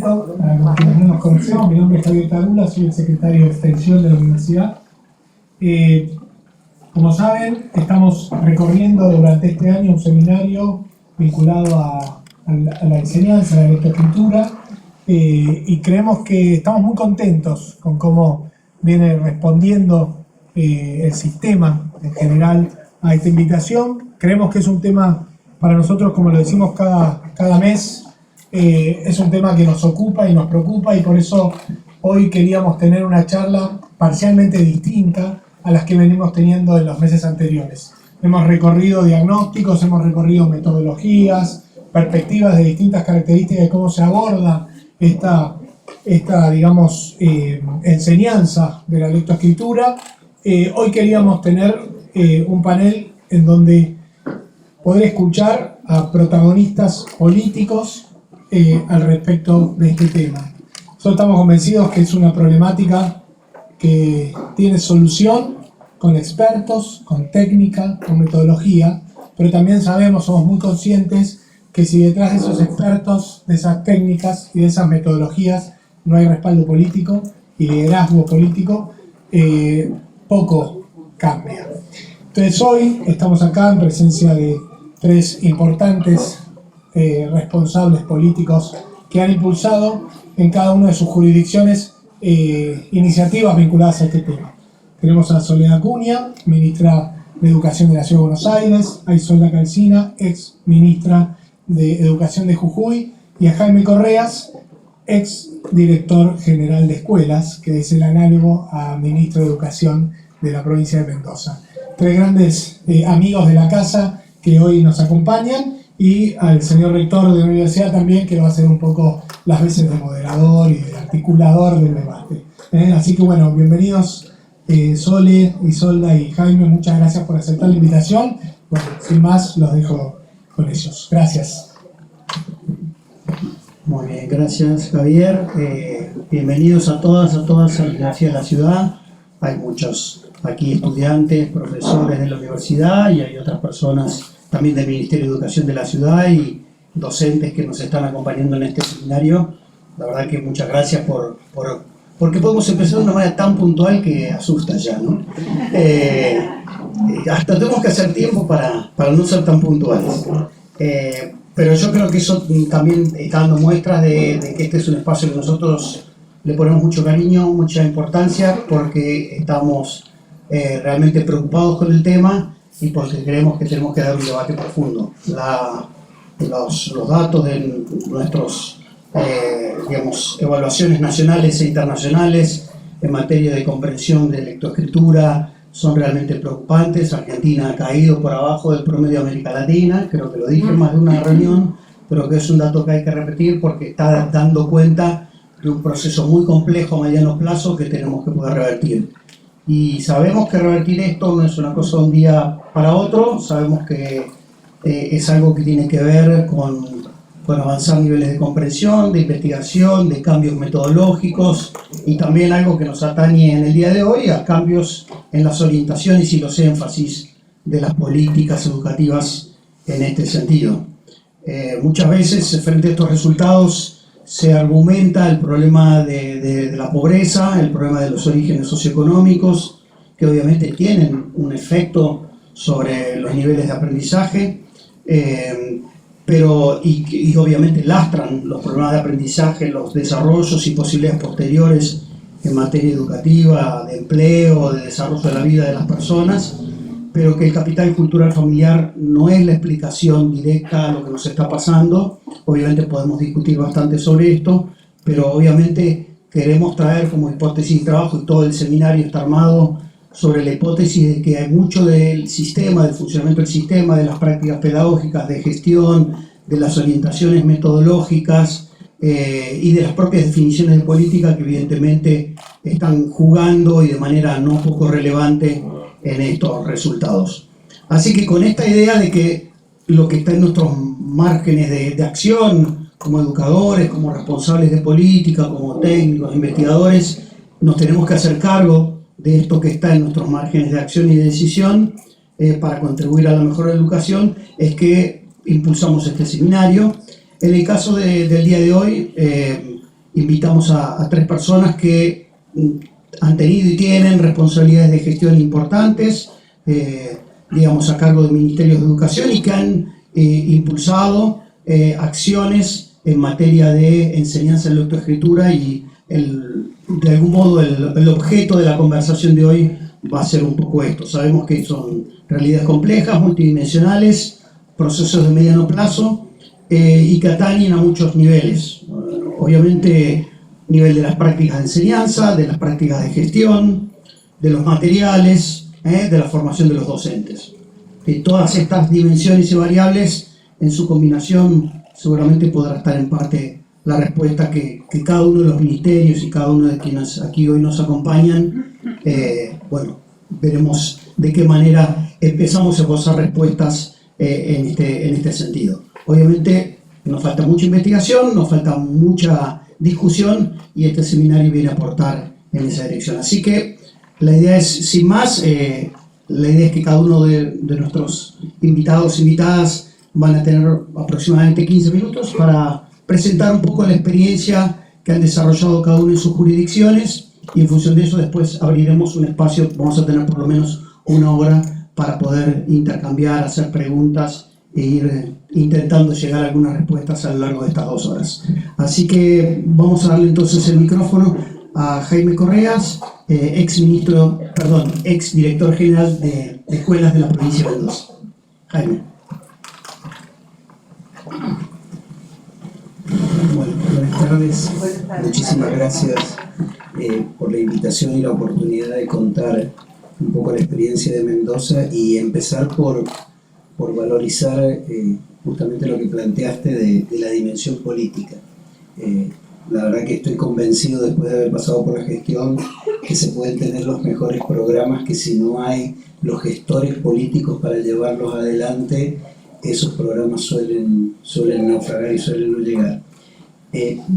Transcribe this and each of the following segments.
presento, para quienes no nos conocemos, mi nombre es Javier Tarula, soy el secretario de Extensión de la Universidad. Como saben, estamos recorriendo durante este año un seminario vinculado a la enseñanza, a la lectoescritura, y creemos que estamos muy contentos con cómo viene respondiendo el sistema en general a esta invitación. Creemos que es un tema para nosotros, como lo decimos cada mes, es un tema que nos ocupa y nos preocupa, y por eso hoy queríamos tener una charla parcialmente distinta a las que venimos teniendo en los meses anteriores. Hemos recorrido diagnósticos, hemos recorrido metodologías, perspectivas de distintas características de cómo se aborda esta digamos, enseñanza de la lectoescritura. Hoy queríamos tener un panel en donde poder escuchar a protagonistas políticos al respecto de este tema. Nosotros estamos convencidos que es una problemática que tiene solución con expertos, con técnica, con metodología, pero también sabemos, somos muy conscientes que si detrás de esos expertos, de esas técnicas y de esas metodologías no hay respaldo político y liderazgo político, poco cambia. Entonces hoy estamos acá en presencia de tres importantes responsables políticos que han impulsado en cada una de sus jurisdicciones iniciativas vinculadas a este tema. Tenemos a Soledad Acuña, ministra de Educación de la Ciudad de Buenos Aires, a Isolda Calcina, ex ministra de Educación de Jujuy, y a Jaime Correas, ex director general de escuelas, que es el análogo a ministro de Educación de la provincia de Mendoza. Tres grandes amigos de la casa que hoy nos acompañan, y al señor rector de la universidad también, que va a ser un poco las veces de moderador y de articulador del debate. Así que bueno, bienvenidos Sole, Isolda y Jaime, muchas gracias por aceptar la invitación. Bueno, sin más, los dejo con ellos. Gracias. Muy bien, gracias Javier. Bienvenidos a todas a la Universidad de la Ciudad. Hay muchos aquí estudiantes, profesores de la universidad, y hay otras personas también del Ministerio de Educación de la Ciudad y docentes que nos están acompañando en este seminario. La verdad que muchas gracias porque podemos empezar de una manera tan puntual que asusta ya, ¿no? Hasta tenemos que hacer tiempo para no ser tan puntuales. Pero yo creo que eso también está dando muestras de que este es un espacio que nosotros le ponemos mucho cariño, mucha importancia, porque estamos realmente preocupados con el tema y porque creemos que tenemos que dar un debate profundo. Los datos de nuestros evaluaciones nacionales e internacionales en materia de comprensión de lectoescritura son realmente preocupantes. Argentina ha caído por abajo del promedio de América Latina, creo que lo dije en más de una reunión, pero que es un dato que hay que repetir porque está dando cuenta de un proceso muy complejo a mediano plazo que tenemos que poder revertir. Y sabemos que revertir esto no es una cosa de un día para otro, sabemos que es algo que tiene que ver con avanzar niveles de comprensión, de investigación, de cambios metodológicos, y también algo que nos atañe en el día de hoy, a cambios en las orientaciones y los énfasis de las políticas educativas en este sentido. Muchas veces frente a estos resultados se argumenta el problema de la pobreza, el problema de los orígenes socioeconómicos, que obviamente tienen un efecto sobre los niveles de aprendizaje, y obviamente lastran los problemas de aprendizaje, los desarrollos y posibilidades posteriores en materia educativa, de empleo, de desarrollo de la vida de las personas, pero que el capital cultural familiar no es la explicación directa a lo que nos está pasando. Obviamente podemos discutir bastante sobre esto, pero obviamente queremos traer como hipótesis de trabajo, y todo el seminario está armado sobre la hipótesis de que hay mucho del sistema, del funcionamiento del sistema, de las prácticas pedagógicas, de gestión, de las orientaciones metodológicas y de las propias definiciones de política que evidentemente están jugando y de manera no poco relevante en estos resultados. Así que con esta idea de que lo que está en nuestros márgenes de acción, como educadores, como responsables de política, como técnicos, investigadores, nos tenemos que hacer cargo de esto que está en nuestros márgenes de acción y de decisión para contribuir a la mejor educación, es que impulsamos este seminario. En el caso del día de hoy, invitamos a 3 personas que han tenido y tienen responsabilidades de gestión importantes, digamos, a cargo de ministerios de educación y que han impulsado acciones en materia de enseñanza en lectoescritura y de algún modo el objeto de la conversación de hoy va a ser un poco esto. Sabemos que son realidades complejas, multidimensionales, procesos de mediano plazo y que atañen a muchos niveles. Obviamente, nivel de las prácticas de enseñanza, de las prácticas de gestión, de los materiales, de la formación de los docentes. Todas estas dimensiones y variables en su combinación seguramente podrá estar en parte la respuesta que cada uno de los ministerios y cada uno de quienes aquí hoy nos acompañan, bueno, veremos de qué manera empezamos a esbozar respuestas en este sentido. Obviamente nos falta mucha investigación, nos falta mucha discusión y este seminario viene a aportar en esa dirección. Así que la idea es, sin más, la idea es que cada uno de nuestros invitados e invitadas van a tener aproximadamente 15 minutos para presentar un poco la experiencia que han desarrollado cada uno en sus jurisdicciones y en función de eso después abriremos un espacio, vamos a tener por lo menos 1 hora para poder intercambiar, hacer preguntas e ir intentando llegar a algunas respuestas a lo largo de estas 2 horas. Así que vamos a darle entonces el micrófono a Jaime Correas, ex director general de escuelas de la provincia de Mendoza. Jaime. Bueno, buenas tardes. Muchísimas gracias por la invitación y la oportunidad de contar un poco la experiencia de Mendoza y empezar por valorizar justamente lo que planteaste de la dimensión política. La verdad que estoy convencido, después de haber pasado por la gestión, que se pueden tener los mejores programas, que si no hay los gestores políticos para llevarlos adelante, esos programas suelen naufragar y suelen no llegar.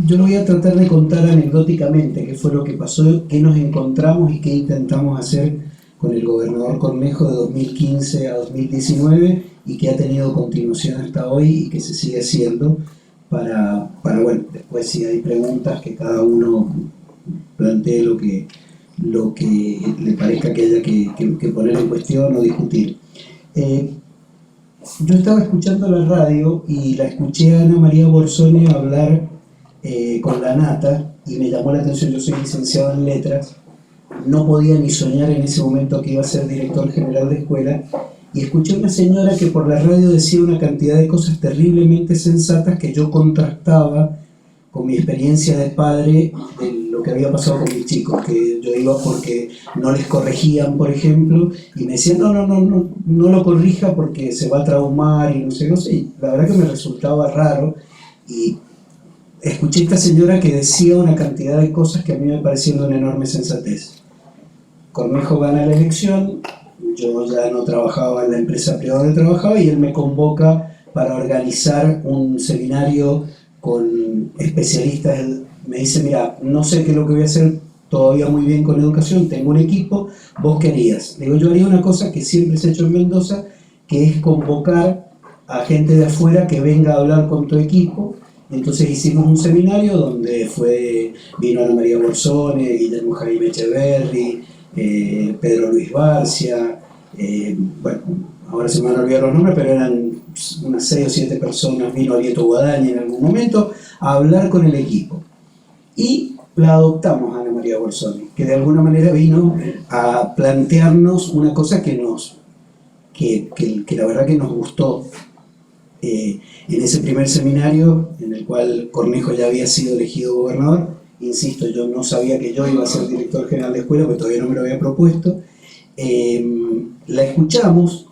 Yo lo voy a tratar de contar anecdóticamente qué fue lo que pasó, qué nos encontramos y qué intentamos hacer con el gobernador Cornejo de 2015 a 2019 y que ha tenido continuación hasta hoy y que se sigue haciendo para bueno, después si hay preguntas que cada uno plantee lo que le parezca que haya que poner en cuestión o discutir. Yo estaba escuchando la radio y la escuché a Ana María Borzone hablar con la Nata y me llamó la atención. Yo soy licenciado en letras, no podía ni soñar en ese momento que iba a ser director general de escuela y escuché a una señora que por la radio decía una cantidad de cosas terriblemente sensatas que yo contrastaba con mi experiencia de padre de lo que había pasado con mis chicos, que yo iba porque no les corregían, por ejemplo, y me decían no lo corrija porque se va a traumar y no sé, y la verdad que me resultaba raro y escuché a esta señora que decía una cantidad de cosas que a mí me parecían de una enorme sensatez. Cornejo gana la elección, yo ya no trabajaba en la empresa privada donde trabajaba y él me convoca para organizar un seminario con especialistas. Me dice, mira, no sé qué es lo que voy a hacer todavía muy bien con educación, tengo un equipo, ¿vos qué harías? Le digo, yo haría una cosa que siempre se ha hecho en Mendoza, que es convocar a gente de afuera que venga a hablar con tu equipo. Entonces hicimos un seminario donde vino Ana María Borzone, Guillermo Jaime Echeverri, Pedro Luis Barcia, bueno, ahora se me van a olvidar los nombres, pero eran unas 6 o 7 personas, vino Alieto Guadaña en algún momento, a hablar con el equipo. Y la adoptamos a Ana María Borzone, que de alguna manera vino a plantearnos una cosa que la verdad que nos gustó. En ese primer seminario, en el cual Cornejo ya había sido elegido gobernador, insisto, yo no sabía que yo iba a ser director general de escuela, porque todavía no me lo había propuesto, la escuchamos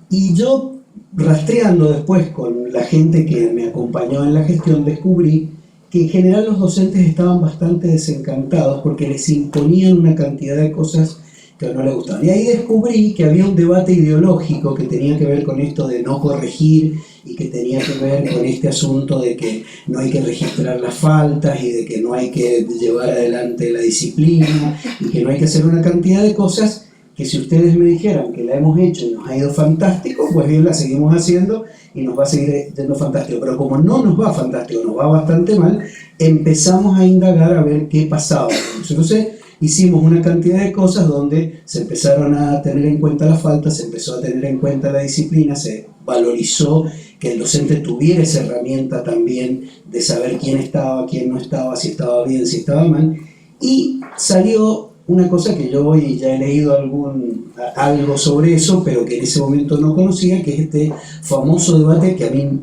y yo, rastreando después con la gente que me acompañó en la gestión, descubrí que en general los docentes estaban bastante desencantados porque les imponían una cantidad de cosas que no les gustaban. Y ahí descubrí que había un debate ideológico que tenía que ver con esto de no corregir y que tenía que ver con este asunto de que no hay que registrar las faltas y de que no hay que llevar adelante la disciplina y que no hay que hacer una cantidad de cosas que si ustedes me dijeran que la hemos hecho y nos ha ido fantástico, pues bien, la seguimos haciendo y nos va a seguir yendo fantástico. Pero como no nos va fantástico, nos va bastante mal, empezamos a indagar a ver qué pasaba. Entonces hicimos una cantidad de cosas donde se empezaron a tener en cuenta las faltas, se empezó a tener en cuenta la disciplina, se valorizó que el docente tuviera esa herramienta también de saber quién estaba, quién no estaba, si estaba bien, si estaba mal, y salió una cosa que yo hoy ya he leído algo sobre eso, pero que en ese momento no conocía, que es este famoso debate que a mí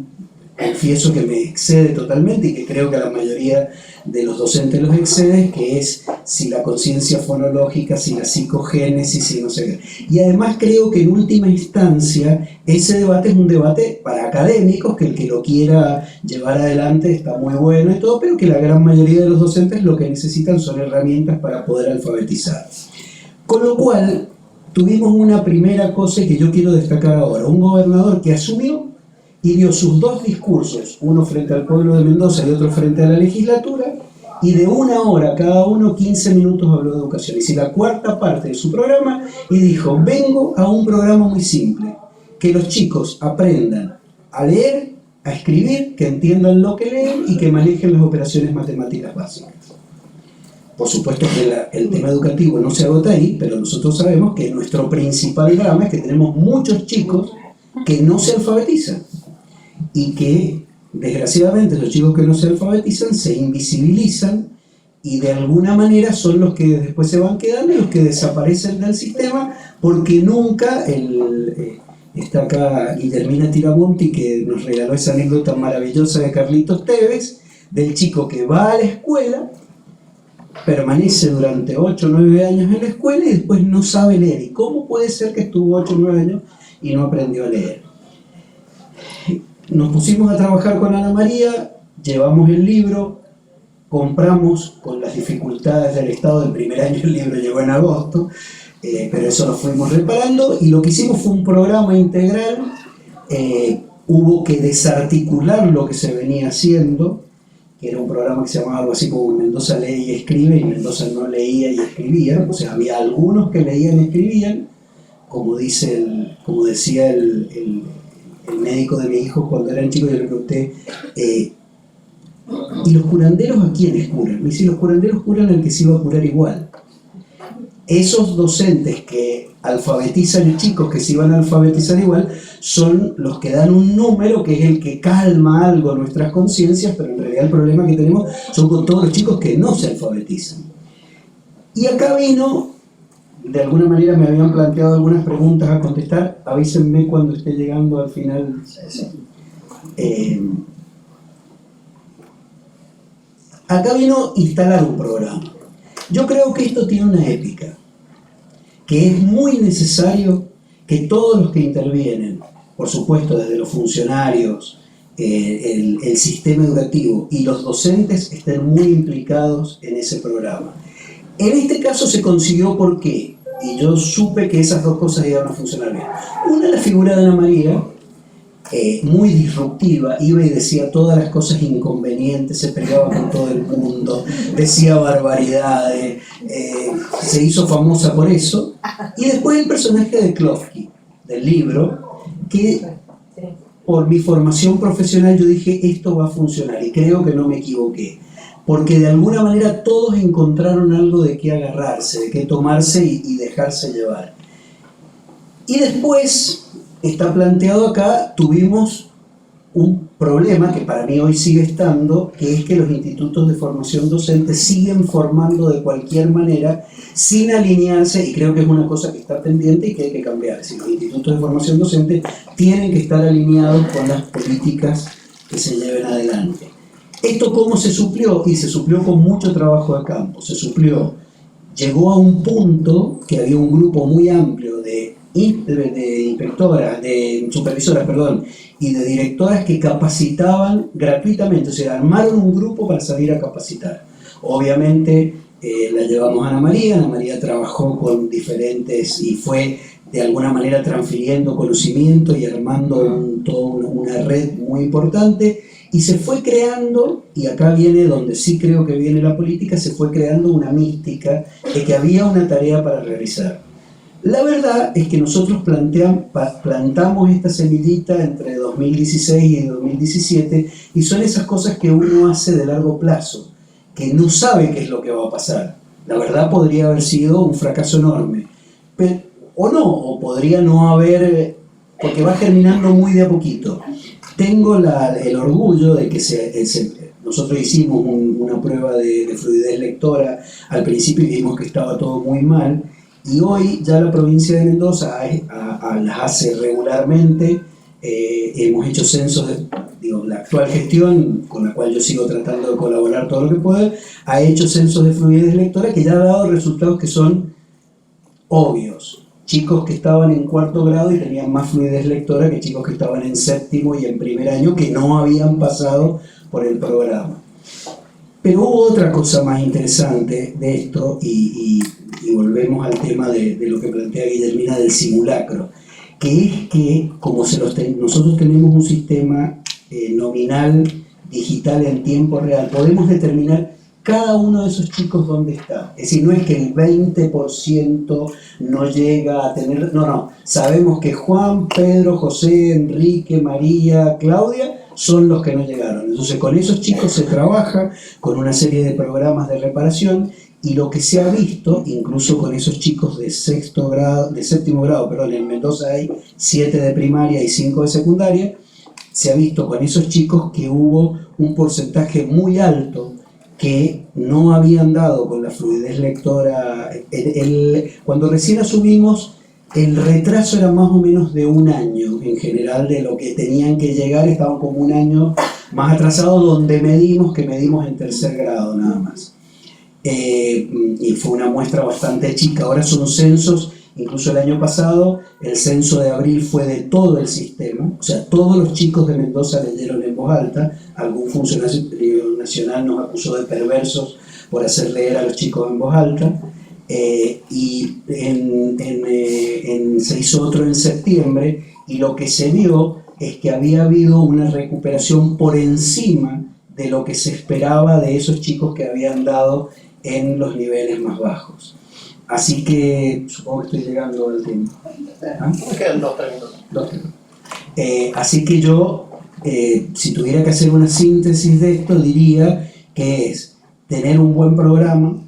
confieso que me excede totalmente y que creo que a la mayoría de los docentes los excede, que es si la conciencia fonológica, si la psicogénesis, si no sé qué. Y además creo que en última instancia ese debate es un debate para académicos, que el que lo quiera llevar adelante está muy bueno y todo, pero que la gran mayoría de los docentes lo que necesitan son herramientas para poder alfabetizar. Con lo cual tuvimos una primera cosa que yo quiero destacar ahora, un gobernador que asumió y dio sus dos discursos, uno frente al pueblo de Mendoza y otro frente a la legislatura, y de 1 hora cada uno, 15 minutos habló de educación. Hice la cuarta parte de su programa y dijo, vengo a un programa muy simple, que los chicos aprendan a leer, a escribir, que entiendan lo que leen y que manejen las operaciones matemáticas básicas. Por supuesto que el tema educativo no se agota ahí, pero nosotros sabemos que nuestro principal drama es que tenemos muchos chicos que no se alfabetizan y que desgraciadamente los chicos que no se alfabetizan se invisibilizan y de alguna manera son los que después se van quedando y los que desaparecen del sistema, porque nunca está acá Guillermina Tiramonti, que nos regaló esa anécdota maravillosa de Carlitos Tevez, del chico que va a la escuela, permanece durante 8 o 9 años en la escuela y después no sabe leer. ¿Y cómo puede ser que estuvo 8 o 9 años y no aprendió a leer? Nos pusimos a trabajar con Ana María, llevamos el libro, compramos con las dificultades del Estado del primer año, el libro llegó en agosto, pero eso lo fuimos reparando y lo que hicimos fue un programa integral. Hubo que desarticular lo que se venía haciendo, que era un programa que se llamaba algo así como Mendoza lee y escribe, y Mendoza no leía y escribía, o sea, había algunos que leían y escribían, como decía el médico de mi hijo cuando eran chicos. Yo le pregunté, ¿y los curanderos a quiénes curan? Me dice, los curanderos curan al que se iba a curar igual. Esos docentes que alfabetizan chicos que se iban a alfabetizar igual son los que dan un número que es el que calma algo nuestras conciencias, pero en realidad el problema que tenemos son con todos los chicos que no se alfabetizan. Y acá vino, de alguna manera me habían planteado algunas preguntas a contestar, avísenme cuando esté llegando al final. Acá vino instalar un programa. Yo creo que esto tiene una épica, que es muy necesario que todos los que intervienen, por supuesto desde los funcionarios, el sistema educativo y los docentes estén muy implicados en ese programa. En este caso se consiguió ¿por qué? Y yo supe que esas dos cosas iban a funcionar bien. Una, la figura de Ana María, muy disruptiva, iba y decía todas las cosas inconvenientes, se peleaba con todo el mundo, decía barbaridades, se hizo famosa por eso. Y después el personaje de Klofki, del libro, que por mi formación profesional yo dije, esto va a funcionar, y creo que no me equivoqué, porque de alguna manera todos encontraron algo de qué agarrarse, de qué tomarse y dejarse llevar. Y después está planteado acá, tuvimos un problema que para mí hoy sigue estando, que es que los institutos de formación docente siguen formando de cualquier manera sin alinearse, y creo que es una cosa que está pendiente y que hay que cambiar. Es decir, los institutos de formación docente tienen que estar alineados con las políticas que se lleven adelante. ¿Esto cómo se suplió? Y se suplió con mucho trabajo de campo. Se suplió, llegó a un punto que había un grupo muy amplio de inspectoras, de supervisoras, perdón, y de directoras que capacitaban gratuitamente, o sea, armaron un grupo para salir a capacitar. Obviamente la llevamos a Ana María trabajó con diferentes y fue de alguna manera transfiriendo conocimiento y armando toda una red muy importante, y se fue creando, y acá viene donde sí creo que viene la política, se fue creando una mística de que había una tarea para realizar. La verdad es que nosotros plantamos esta semillita entre 2016 y 2017 y son esas cosas que uno hace de largo plazo, que no sabe qué es lo que va a pasar. La verdad podría haber sido un fracaso enorme, o no, o podría no haber, porque va germinando muy de a poquito. Tengo el orgullo de que nosotros hicimos una prueba de fluidez lectora al principio y vimos que estaba todo muy mal, y hoy ya la provincia de Mendoza las hace regularmente. Hemos hecho censos, la actual gestión, con la cual yo sigo tratando de colaborar todo lo que puedo, ha hecho censos de fluidez lectora que ya ha dado resultados que son obvios. Chicos que estaban en 4º grado y tenían más fluidez lectora que chicos que estaban en 7º y en 1er año que no habían pasado por el programa. Pero hubo otra cosa más interesante de esto, y volvemos al tema de lo que plantea Guillermina del simulacro, que es que como nosotros tenemos un sistema nominal digital en tiempo real, podemos determinar cada uno de esos chicos dónde está. Es decir, no es que el 20% no llega a tener... No, sabemos que Juan, Pedro, José, Enrique, María, Claudia son los que no llegaron. Entonces con esos chicos se trabaja con una serie de programas de reparación, y lo que se ha visto, incluso con esos chicos de 7º grado, en Mendoza hay 7 de primaria y 5 de secundaria, se ha visto con esos chicos que hubo un porcentaje muy alto que no habían dado con la fluidez lectora. Cuando recién asumimos, el retraso era más o menos de 1 año, en general, de lo que tenían que llegar, estaban como 1 año más atrasados, donde medimos en 3er grado nada más. Y fue una muestra bastante chica. Ahora son censos, incluso el año pasado, el censo de abril fue de todo el sistema, o sea, todos los chicos de Mendoza leyeron en voz alta. Algún funcionario nacional nos acusó de perversos por hacer leer a los chicos en voz alta, y se hizo otro en septiembre, y lo que se vio es que había habido una recuperación por encima de lo que se esperaba de esos chicos que habían dado en los niveles más bajos. Así que supongo que estoy llegando al tiempo. Me quedan 2-3 minutos. Así que yo, si tuviera que hacer una síntesis de esto, diría que es tener un buen programa,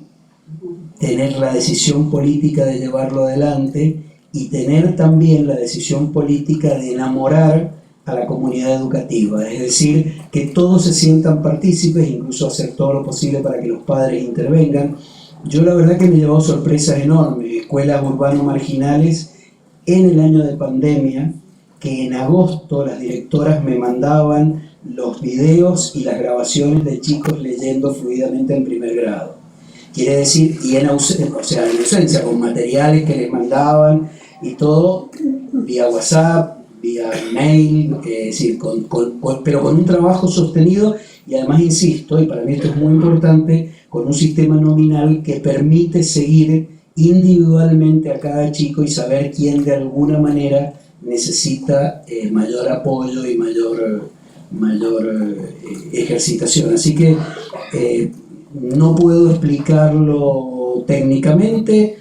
tener la decisión política de llevarlo adelante, y tener también la decisión política de enamorar a la comunidad educativa, es decir, que todos se sientan partícipes, incluso hacer todo lo posible para que los padres intervengan. Yo la verdad que me he llevado sorpresas enormes, escuelas urbanos marginales en el año de pandemia, que en agosto las directoras me mandaban los videos y las grabaciones de chicos leyendo fluidamente en 1er grado. Quiere decir, y en ausencia, con materiales que les mandaban y todo, vía WhatsApp, vía mail, es decir, pero con un trabajo sostenido, y además, insisto, y para mí esto es muy importante, con un sistema nominal que permite seguir individualmente a cada chico y saber quién de alguna manera necesita mayor apoyo y mayor ejercitación. Así que no puedo explicarlo técnicamente,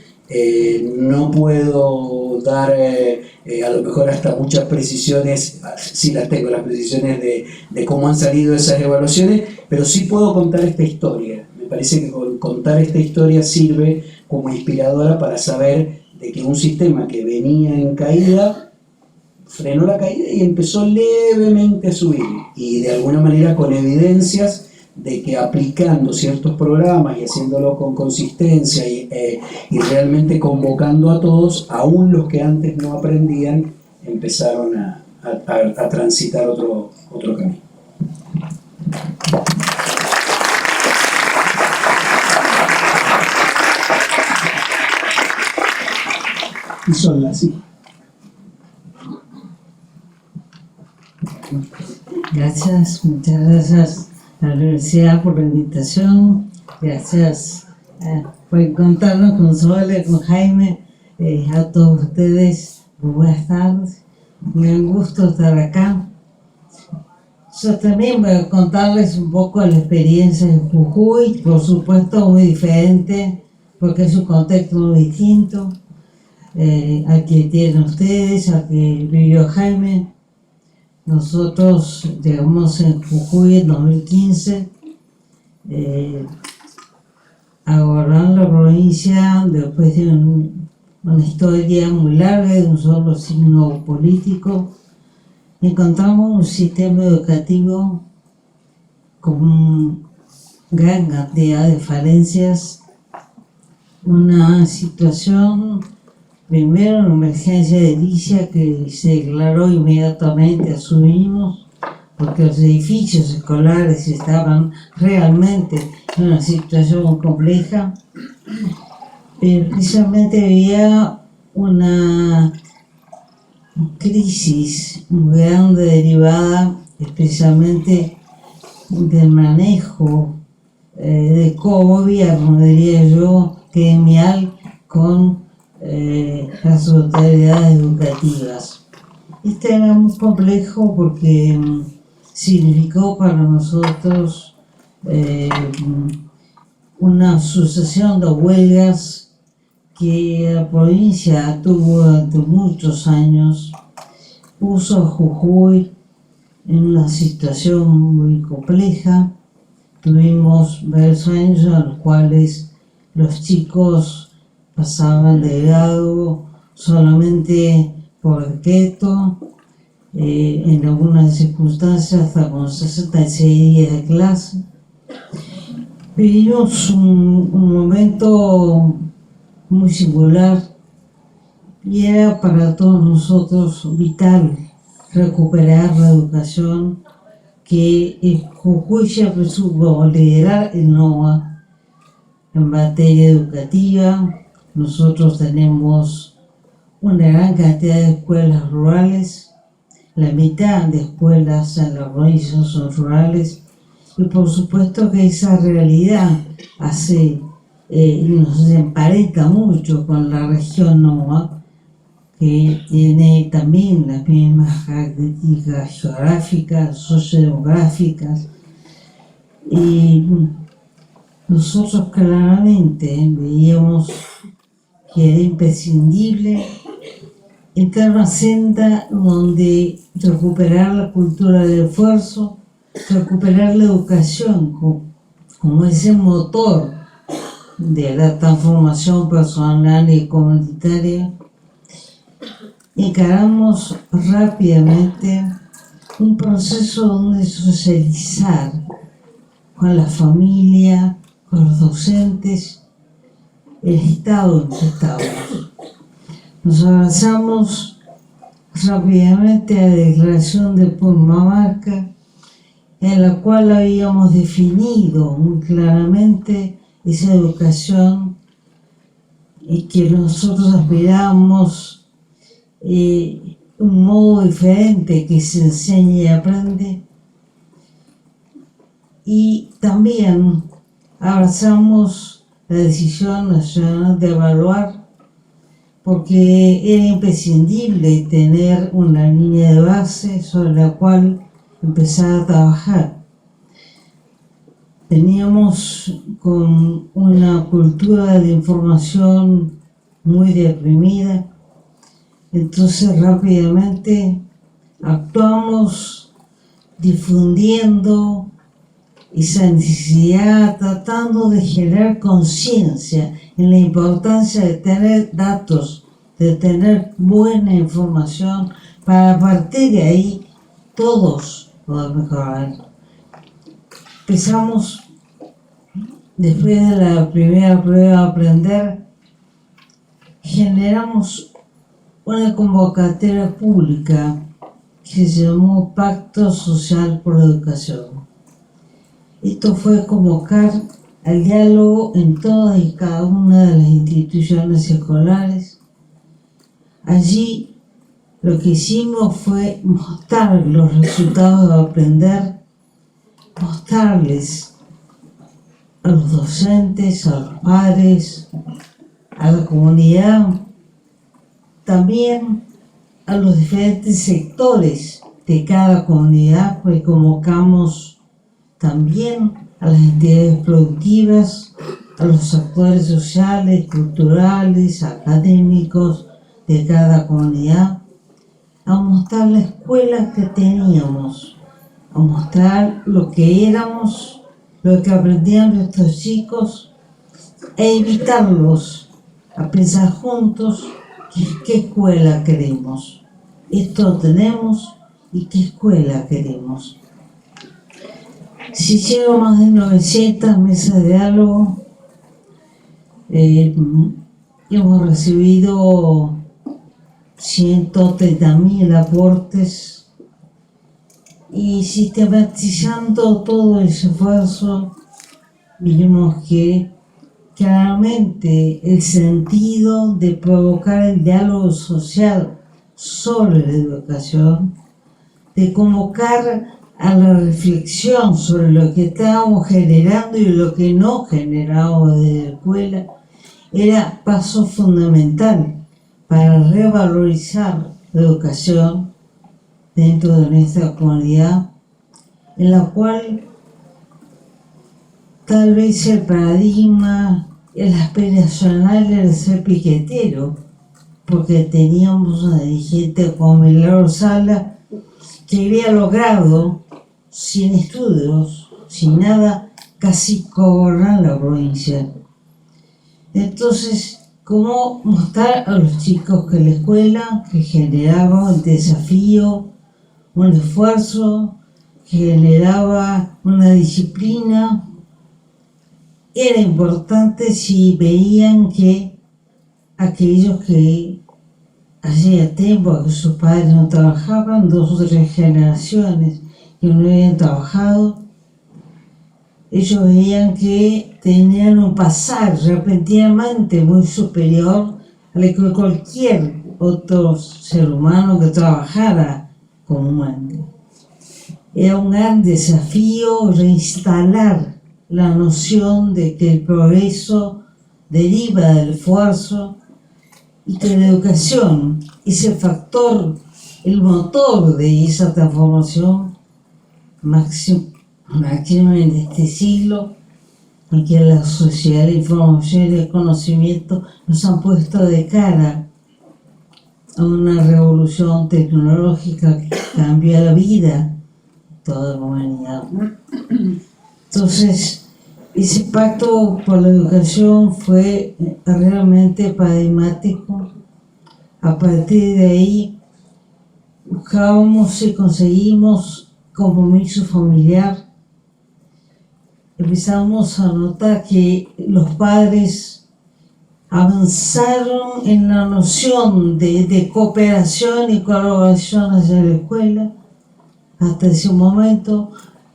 no puedo dar a lo mejor hasta muchas precisiones, sí las tengo, las precisiones de cómo han salido esas evaluaciones, pero sí puedo contar esta historia. Me parece que contar esta historia sirve como inspiradora para saber de que un sistema que venía en caída frenó la caída y empezó levemente a subir, y de alguna manera con evidencias de que aplicando ciertos programas y haciéndolo con consistencia y realmente convocando a todos, aún los que antes no aprendían, empezaron a transitar otro camino. Y son las 5. Gracias, muchas gracias a la universidad por la invitación. Gracias por contarnos con Sole, con Jaime, a todos ustedes. Buenas tardes, un gusto estar acá. Yo también voy a contarles un poco la experiencia en Jujuy, por supuesto muy diferente, porque es un contexto muy distinto. al que tienen ustedes, al que vivió Jaime. Nosotros llegamos en Jujuy en 2015 a gobernar la provincia después de una historia muy larga de un solo signo político. Encontramos un sistema educativo con gran cantidad de falencias, una situación, primero una emergencia edilicia que se declaró inmediatamente, asumimos, porque los edificios escolares estaban realmente en una situación compleja, pero precisamente había una crisis muy grande derivada especialmente del manejo de co-gobierno, diría yo, gremial con las autoridades educativas. Este era muy complejo porque significó para nosotros una sucesión de huelgas que la provincia tuvo durante muchos años, puso a Jujuy en una situación muy compleja. Tuvimos varios años en los cuales los chicos pasaban de grado solamente por decreto, en algunas circunstancias hasta con 66 días de clase. Vivimos un momento muy singular y era para todos nosotros vital recuperar la educación que Jujuy siempre supo liderar el NOA en materia educativa. Nosotros tenemos una gran cantidad de escuelas rurales, la mitad de escuelas en la provincia son rurales, y por supuesto que esa realidad nos emparenta mucho con la región NOA, que tiene también las mismas características geográficas, sociodemográficas, y nosotros claramente veíamos que era imprescindible entrar en una senda donde recuperar la cultura del esfuerzo, recuperar la educación como ese motor de la transformación personal y comunitaria. Encaramos rápidamente un proceso donde socializar con la familia, con los docentes, el Estado en que estamos. Nos abrazamos rápidamente a la declaración de Purmamarca, en la cual habíamos definido muy claramente esa educación y que nosotros aspirábamos un modo diferente que se enseña y aprende. Y también abrazamos la decisión nacional de evaluar, porque era imprescindible tener una línea de base sobre la cual empezar a trabajar. Teníamos con una cultura de información muy deprimida, entonces rápidamente actuamos difundiendo esa necesidad, tratando de generar conciencia en la importancia de tener datos, de tener buena información, para a partir de ahí todos poder mejorar. Empezamos, después de la primera prueba de aprender, generamos una convocatoria pública que se llamó Pacto Social por la Educación. Esto fue convocar al diálogo en todas y cada una de las instituciones escolares. Allí lo que hicimos fue mostrar los resultados de aprender, mostrarles a los docentes, a los padres, a la comunidad, también a los diferentes sectores de cada comunidad, pues convocamos también a las entidades productivas, a los actores sociales, culturales, académicos, de cada comunidad, a mostrar la escuela que teníamos, a mostrar lo que éramos, lo que aprendían nuestros chicos, e invitarlos a pensar juntos qué escuela queremos. Esto tenemos y qué escuela queremos. Se hicieron más de 900 mesas de diálogo. Hemos recibido 130.000 aportes y sistematizando todo ese esfuerzo vimos que claramente el sentido de provocar el diálogo social sobre la educación, de convocar a la reflexión sobre lo que estábamos generando y lo que no generábamos desde la escuela, era paso fundamental para revalorizar la educación dentro de nuestra comunidad, en la cual tal vez el paradigma, el aspiracional era ser piquetero, porque teníamos una dirigente como Milagro Sala que había logrado, sin estudios, sin nada, casi gobernar la provincia. Entonces, ¿cómo mostrar a los chicos que la escuela, que generaba un desafío, un esfuerzo, que generaba una disciplina, era importante si veían que aquellos que hacía tiempo que sus padres no trabajaban, 2 o 3 generaciones que no habían trabajado, ellos veían que tenían un pasar repentinamente muy superior al que cualquier otro ser humano que trabajara comúnmente. Era un gran desafío reinstalar la noción de que el progreso deriva del esfuerzo y que la educación es el factor, el motor de esa transformación máxima en este siglo, en que la sociedad de información y de conocimiento nos han puesto de cara a una revolución tecnológica que cambia la vida de toda la humanidad. Entonces, ese pacto por la educación fue realmente paradigmático. A partir de ahí, buscábamos y conseguimos compromiso familiar. Empezamos a notar que los padres avanzaron en la noción de cooperación y colaboración hacia la escuela. Hasta ese momento,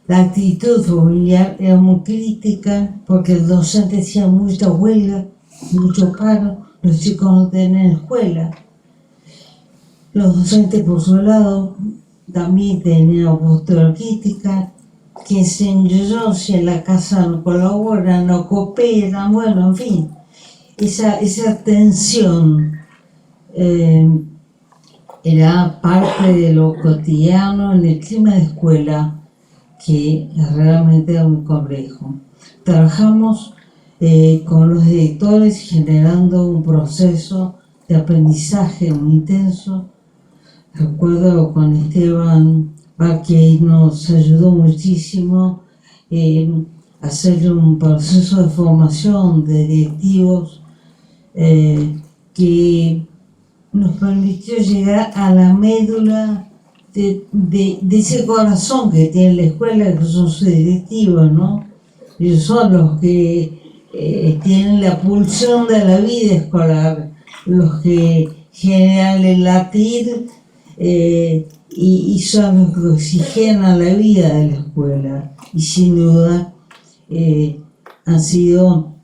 la actitud familiar era muy crítica porque el docente hacía mucha huelga, mucho paro, los chicos no tenían escuela. Los docentes, por su lado, también tenían postura crítica, que yo si en la casa no colaboran, no cooperan, bueno, en fin, esa tensión era parte de lo cotidiano en el clima de escuela, que realmente era muy complejo. Trabajamos con los directores generando un proceso de aprendizaje muy intenso. Recuerdo con Esteban que nos ayudó muchísimo a hacer un proceso de formación de directivos que nos permitió llegar a la médula de ese corazón que tiene la escuela, que son sus directivos, ¿no? Ellos son los que tienen la pulsión de la vida escolar, los que generan el latir y son los que oxigenan la vida de la escuela. Y sin duda han sido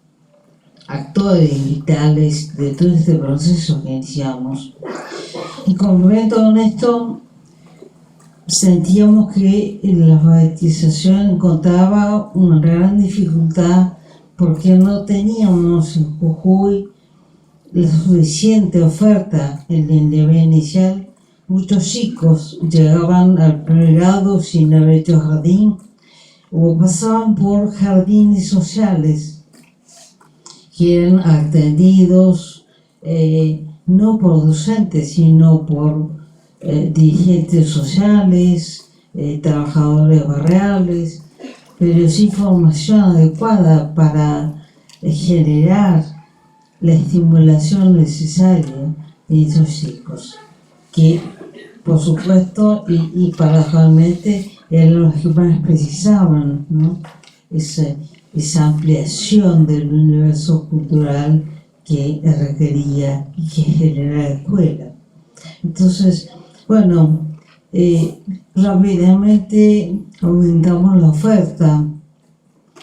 actores vitales de todo este proceso que iniciamos. En complemento con esto, sentíamos que la alfabetización encontraba una gran dificultad porque no teníamos en Jujuy la suficiente oferta en el nivel inicial. Muchos chicos llegaban al primer grado sin haber hecho jardín o pasaban por jardines sociales que eran atendidos no por docentes, sino por dirigentes sociales, trabajadores barriales, pero sin formación adecuada para generar la estimulación necesaria de esos chicos, que por supuesto y paradojalmente eran los que más precisaban, ¿no? Esa ampliación del universo cultural que requería y que genera la escuela. Entonces, bueno, rápidamente aumentamos la oferta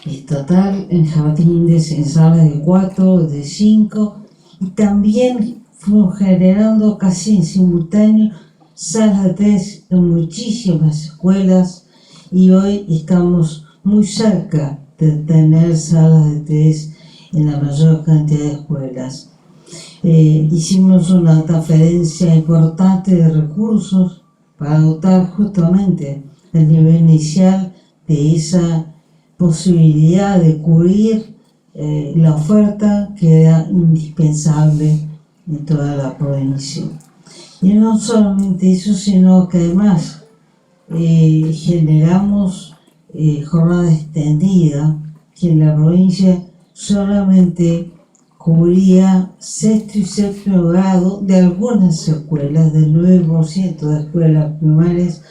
estatal en jardines, en salas de 4, de 5, y también fuimos generando casi en simultáneo salas de 3 en muchísimas escuelas, y hoy estamos muy cerca de tener salas de 3 en la mayor cantidad de escuelas. Hicimos una transferencia importante de recursos para dotar justamente el nivel inicial de esa posibilidad de cubrir la oferta que era indispensable en toda la provincia. Y no solamente eso, sino que además generamos jornada extendida que en la provincia solamente cubría sexto y séptimo grado de algunas escuelas, del 9% de escuelas primarias,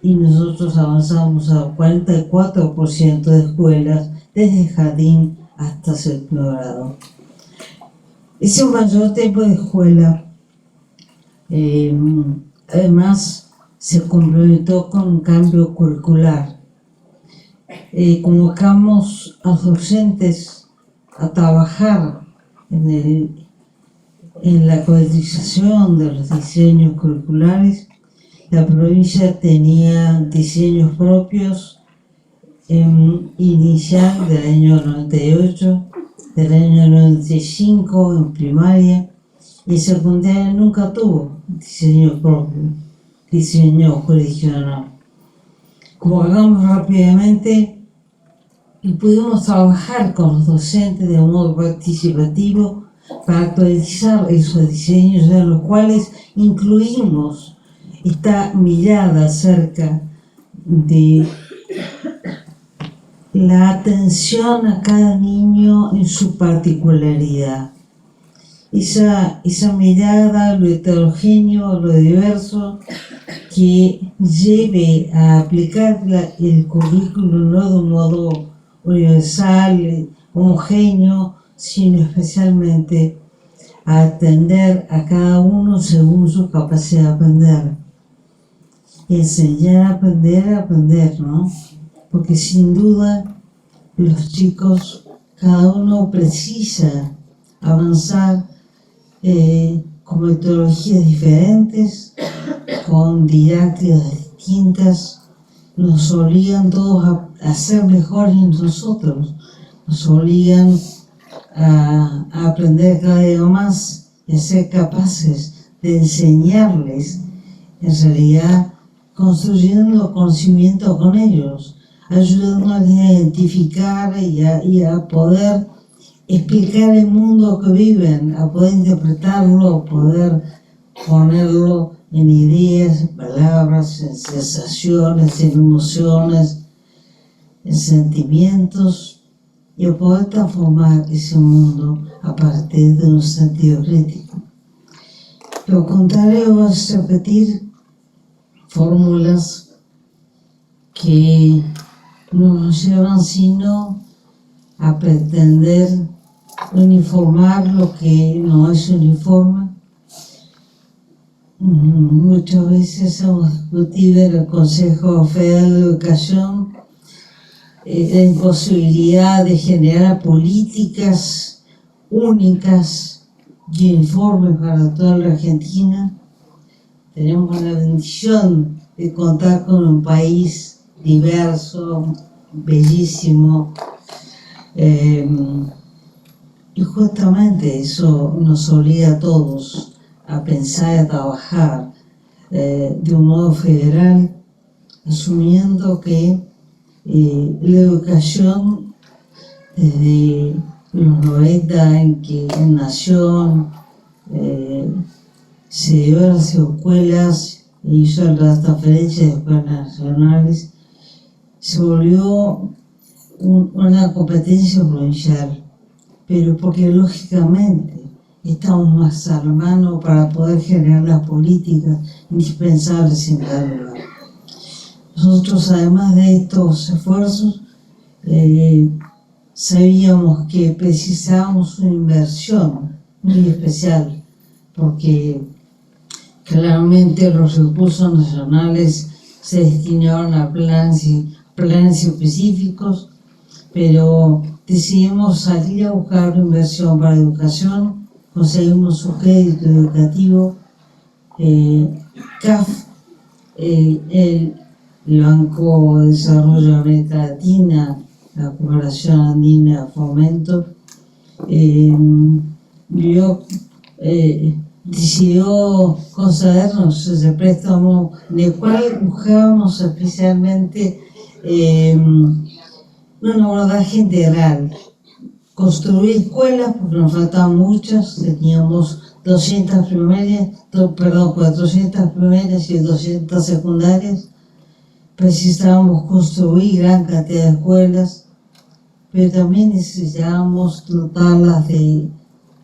y nosotros avanzamos al 44% de escuelas desde jardín hasta séptimo grado. Ese mayor tiempo de escuela además se complementó con un cambio curricular. Convocamos a los docentes a trabajar en la actualización de los diseños curriculares. La provincia tenía diseños propios inicial del año 98, del año 95 en primaria, y en secundaria nunca tuvo diseño propio, diseño jurisdiccional. Convocamos rápidamente y pudimos trabajar con los docentes de modo participativo para actualizar esos diseños, en los cuales incluimos esta mirada acerca de la atención a cada niño en su particularidad. Esa mirada a lo heterogéneo, a lo diverso, que lleve a aplicar el currículum no de un modo universal, homogéneo, sino especialmente a atender a cada uno según su capacidad de aprender. Enseñar a aprender, ¿no? Porque sin duda los chicos, cada uno precisa avanzar con metodologías diferentes, con didácticas distintas. Nos obligan todos a ser mejores en nosotros, nos obligan a aprender cada día más y a ser capaces de enseñarles, en realidad construyendo conocimiento con ellos, ayudándoles a identificar y a poder explicar el mundo que viven, a poder interpretarlo, a poder ponerlo en ideas, en palabras, en sensaciones, en emociones, en sentimientos, y a poder transformar ese mundo a partir de un sentido crítico. Lo contrario es repetir fórmulas que no nos llevan sino a pretender uniformar lo que no es uniforme. Muchas veces hemos discutido en el Consejo Federal de Educación la imposibilidad de generar políticas únicas y uniformes para toda la Argentina. Tenemos la bendición de contar con un país diverso, bellísimo, y justamente eso nos obliga a todos a pensar y a trabajar de un modo federal, asumiendo que la educación desde los 90 en que nació se dio a las escuelas e hizo las transferencias de escuelas nacionales, se volvió una competencia provincial, pero porque lógicamente estamos más a la mano para poder generar las políticas indispensables en cada lugar. Nosotros, además de estos esfuerzos, sabíamos que precisábamos una inversión muy especial, porque claramente los recursos nacionales se destinaron a planes específicos, pero decidimos salir a buscar una inversión para educación, conseguimos un crédito educativo, CAF, el Banco de Desarrollo de América Latina, la Cooperación Andina de Fomento, decidió concedernos ese préstamo, del cual buscábamos especialmente un abordaje integral, construir escuelas, porque nos faltaban muchas, teníamos 400 primarias y 200 secundarias. Precisábamos construir gran cantidad de escuelas, pero también necesitábamos dotarlas de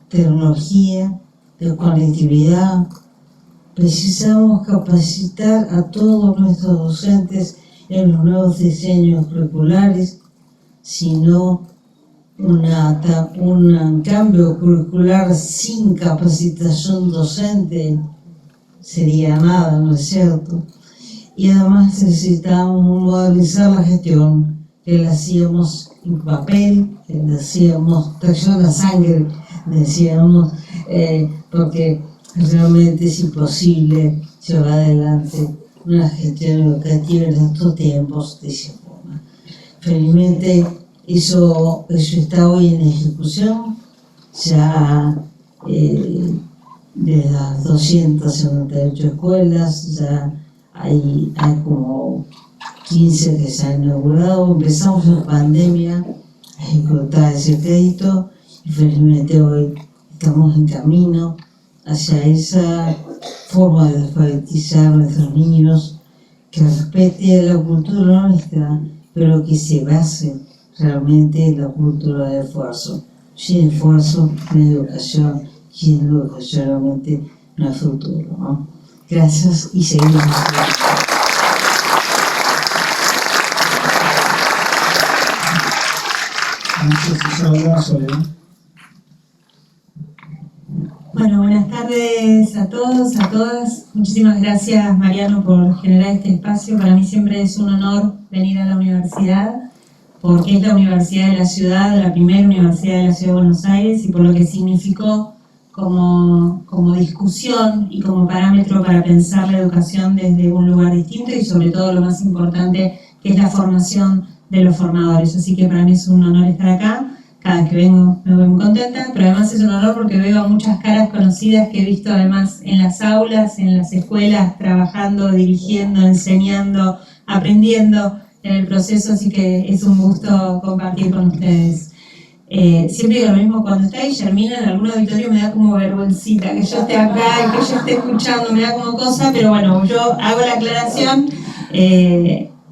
tecnología, de conectividad. Precisamos capacitar a todos nuestros docentes en los nuevos diseños curriculares, sino un cambio curricular sin capacitación docente sería nada, ¿no es cierto? Y además necesitábamos modernizar la gestión, que la hacíamos en papel, que la hacíamos trayendo la sangre, decíamos, porque realmente es imposible llevar adelante una gestión educativa en estos tiempos de esa forma. Felizmente eso está hoy en ejecución, ya de las 278 escuelas, ya hay como 15 que se han inaugurado. Empezamos en pandemia a ejecutar ese crédito y felizmente hoy estamos en camino hacia esa forma de alfabetizar a nuestros niños que respete la cultura nuestra, pero que se base realmente en la cultura del esfuerzo. Sin esfuerzo, no hay educación, sin educación realmente no hay futuro, ¿no? Gracias y seguimos. Bueno, buenas tardes a todos, a todas. Muchísimas gracias, Mariano, por generar este espacio. Para mí siempre es un honor venir a la universidad, porque es la universidad de la ciudad, la primera universidad de la ciudad de Buenos Aires, y por lo que significó como discusión y como parámetro para pensar la educación desde un lugar distinto y sobre todo lo más importante, que es la formación de los formadores. Así que para mí es un honor estar acá. Cada vez que vengo me voy muy contenta, pero además es un honor porque veo a muchas caras conocidas que he visto además en las aulas, en las escuelas, trabajando, dirigiendo, enseñando, aprendiendo en el proceso, así que es un gusto compartir con ustedes. Siempre digo lo mismo, cuando está Guillermina en algún auditorio me da como vergüencita que yo esté acá, que yo esté escuchando, me da como cosa, pero bueno, yo hago la aclaración.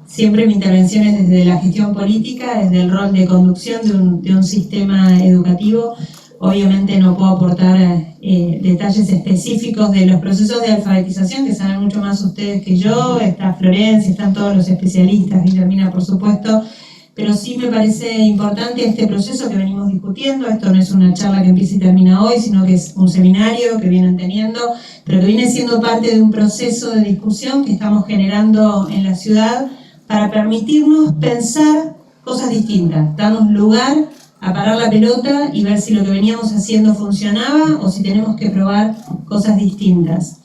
Siempre mi intervención es desde la gestión política, desde el rol de conducción de un sistema educativo. Obviamente no puedo aportar detalles específicos de los procesos de alfabetización, que saben mucho más ustedes que yo. Está Florencia, están todos los especialistas, Guillermina por supuesto, pero sí me parece importante este proceso que venimos discutiendo. Esto no es una charla que empieza y termina hoy, sino que es un seminario que vienen teniendo, pero que viene siendo parte de un proceso de discusión que estamos generando en la ciudad, para permitirnos pensar cosas distintas, darnos lugar a parar la pelota y ver si lo que veníamos haciendo funcionaba o si tenemos que probar cosas distintas.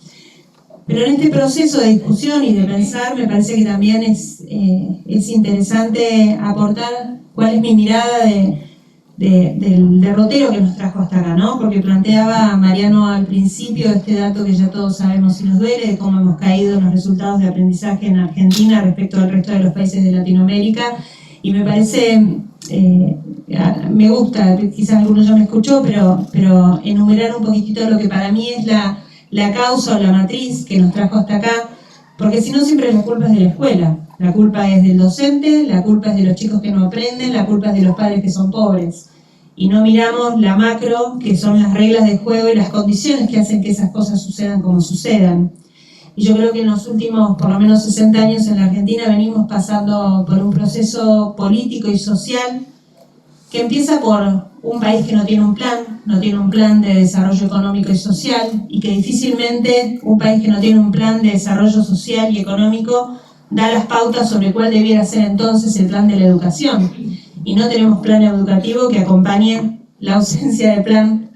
Pero en este proceso de discusión y de pensar me parece que también es interesante aportar cuál es mi mirada del derrotero que nos trajo hasta acá, ¿no? Porque planteaba Mariano al principio este dato que ya todos sabemos y nos duele, de cómo hemos caído en los resultados de aprendizaje en Argentina respecto al resto de los países de Latinoamérica, y me parece, me gusta, quizás alguno ya me escuchó, pero enumerar un poquitito lo que para mí es la la causa o la matriz que nos trajo hasta acá, porque si no siempre la culpa es de la escuela, la culpa es del docente, la culpa es de los chicos que no aprenden, la culpa es de los padres que son pobres. Y no miramos la macro, que son las reglas de juego y las condiciones que hacen que esas cosas sucedan como sucedan. Y yo creo que en los últimos, por lo menos 60 años en la Argentina, venimos pasando por un proceso político y social que empieza por un país que no tiene un plan de desarrollo económico y social, y que difícilmente un país que no tiene un plan de desarrollo social y económico da las pautas sobre cuál debiera ser entonces el plan de la educación. Y no tenemos plan educativo que acompañe la ausencia de plan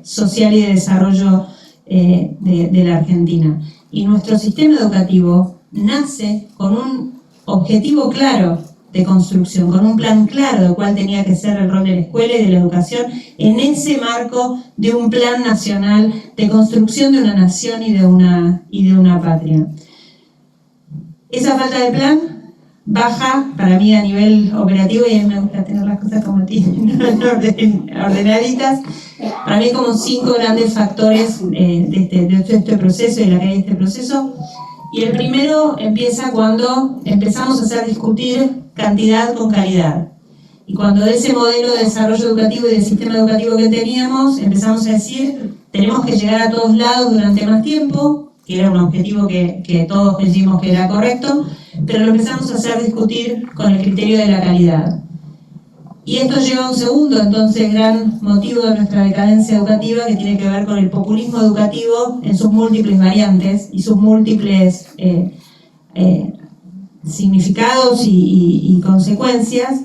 social y de desarrollo de la Argentina. Y nuestro sistema educativo nace con un objetivo claro de construcción, con un plan claro de cuál tenía que ser el rol de la escuela y de la educación en ese marco de un plan nacional de construcción de una nación y de una patria. Esa falta de plan baja para mí a nivel operativo, y a mí me gusta tener las cosas como tienen, ordenaditas, para mí como 5 grandes factores de este proceso y de la caída de este proceso. Y el primero empieza cuando empezamos a hacer discutir cantidad con calidad. Y cuando de ese modelo de desarrollo educativo y del sistema educativo que teníamos, empezamos a decir, tenemos que llegar a todos lados durante más tiempo, que era un objetivo que todos decimos que era correcto, pero lo empezamos a hacer discutir con el criterio de la calidad. Y esto lleva a un segundo, entonces, gran motivo de nuestra decadencia educativa, que tiene que ver con el populismo educativo en sus múltiples variantes y sus múltiples significados y consecuencias,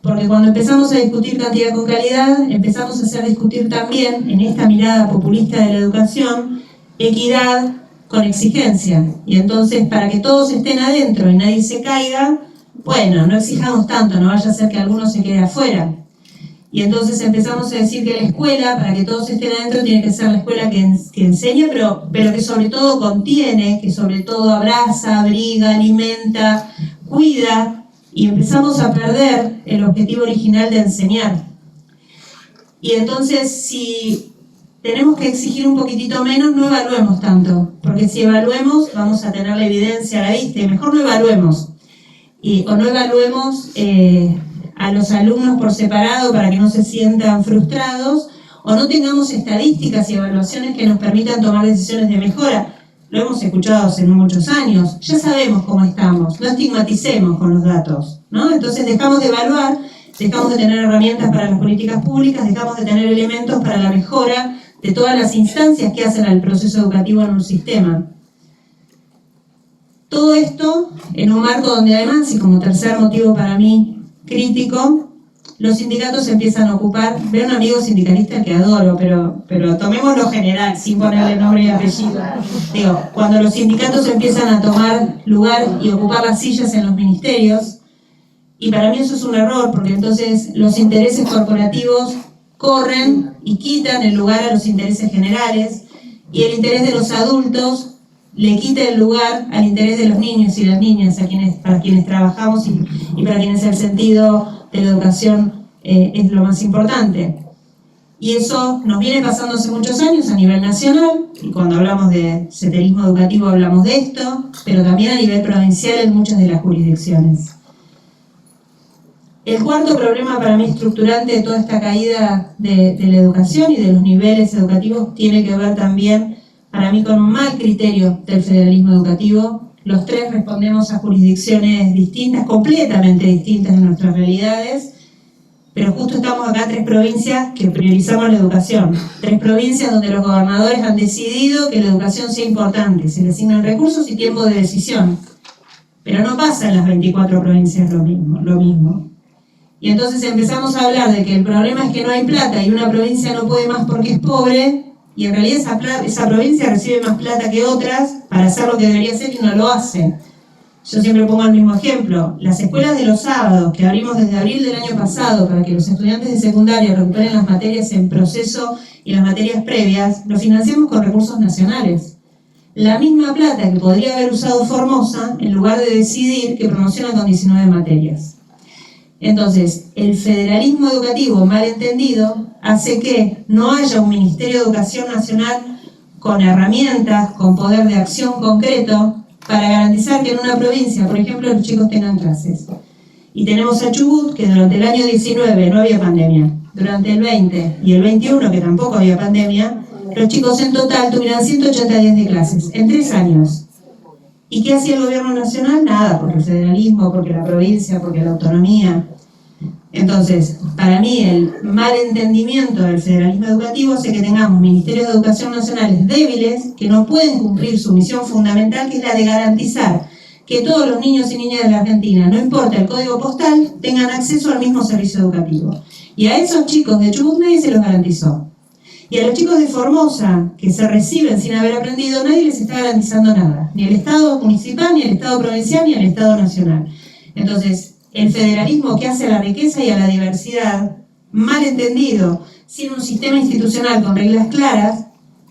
porque cuando empezamos a discutir cantidad con calidad, empezamos a hacer discutir también, en esta mirada populista de la educación, equidad con exigencia. Y entonces, para que todos estén adentro y nadie se caiga, bueno, no exijamos tanto, no vaya a ser que alguno se quede afuera. Y entonces empezamos a decir que la escuela, para que todos estén adentro, tiene que ser la escuela que enseña, pero que sobre todo contiene, que sobre todo abraza, abriga, alimenta, cuida, y empezamos a perder el objetivo original de enseñar. Y entonces, si tenemos que exigir un poquitito menos, no evaluemos tanto, porque si evaluemos vamos a tener la evidencia a la vista, y mejor no evaluemos. O no evaluemos a los alumnos por separado para que no se sientan frustrados, o no tengamos estadísticas y evaluaciones que nos permitan tomar decisiones de mejora. Lo hemos escuchado hace muchos años, ya sabemos cómo estamos, no estigmaticemos con los datos, ¿no? Entonces dejamos de evaluar, dejamos de tener herramientas para las políticas públicas, dejamos de tener elementos para la mejora de todas las instancias que hacen al proceso educativo en un sistema. Todo esto en un marco donde además, y como tercer motivo para mí crítico, los sindicatos empiezan a ocupar, veo un amigo sindicalista que adoro, pero tomémoslo general, sin ponerle nombre y apellido. Digo, cuando los sindicatos empiezan a tomar lugar y ocupar las sillas en los ministerios, y para mí eso es un error, porque entonces los intereses corporativos corren y quitan el lugar a los intereses generales, y el interés de los adultos le quita el lugar al interés de los niños y las niñas, para quienes trabajamos y para quienes el sentido de la educación es lo más importante. Y eso nos viene pasando hace muchos años a nivel nacional, y cuando hablamos de seterismo educativo hablamos de esto, pero también a nivel provincial en muchas de las jurisdicciones. El cuarto problema para mí estructurante de toda esta caída de la educación y de los niveles educativos tiene que ver también, para mí, con un mal criterio del federalismo educativo. Los tres respondemos a jurisdicciones distintas, completamente distintas de nuestras realidades, pero justo estamos acá 3 provincias que priorizamos la educación. 3 provincias donde los gobernadores han decidido que la educación sea importante, se le asignan recursos y tiempo de decisión. Pero no pasa en las 24 provincias lo mismo. Y entonces empezamos a hablar de que el problema es que no hay plata y una provincia no puede más porque es pobre, y en realidad esa provincia recibe más plata que otras para hacer lo que debería hacer y no lo hace. Yo siempre pongo el mismo ejemplo. Las escuelas de los sábados que abrimos desde abril del año pasado para que los estudiantes de secundaria recuperen las materias en proceso y las materias previas, lo financiamos con recursos nacionales. La misma plata que podría haber usado Formosa en lugar de decidir que promociona con 19 materias. Entonces, el federalismo educativo mal entendido hace que no haya un Ministerio de Educación Nacional con herramientas, con poder de acción concreto, para garantizar que en una provincia, por ejemplo, los chicos tengan clases. Y tenemos a Chubut, que durante el año 19 no había pandemia, durante el 20 y el 21, que tampoco había pandemia, los chicos en total tuvieron 180 días de clases, en 3 años. ¿Y qué hacía el gobierno nacional? Nada, porque el federalismo, porque la provincia, porque la autonomía. Entonces, para mí, el mal entendimiento del federalismo educativo hace que tengamos ministerios de educación nacionales débiles que no pueden cumplir su misión fundamental, que es la de garantizar que todos los niños y niñas de la Argentina, no importa el código postal, tengan acceso al mismo servicio educativo. Y a esos chicos de Chubut nadie se los garantizó. Y a los chicos de Formosa, que se reciben sin haber aprendido, nadie les está garantizando nada. Ni el Estado municipal, ni el Estado provincial, ni el Estado nacional. Entonces, el federalismo que hace a la riqueza y a la diversidad, mal entendido, sin un sistema institucional con reglas claras,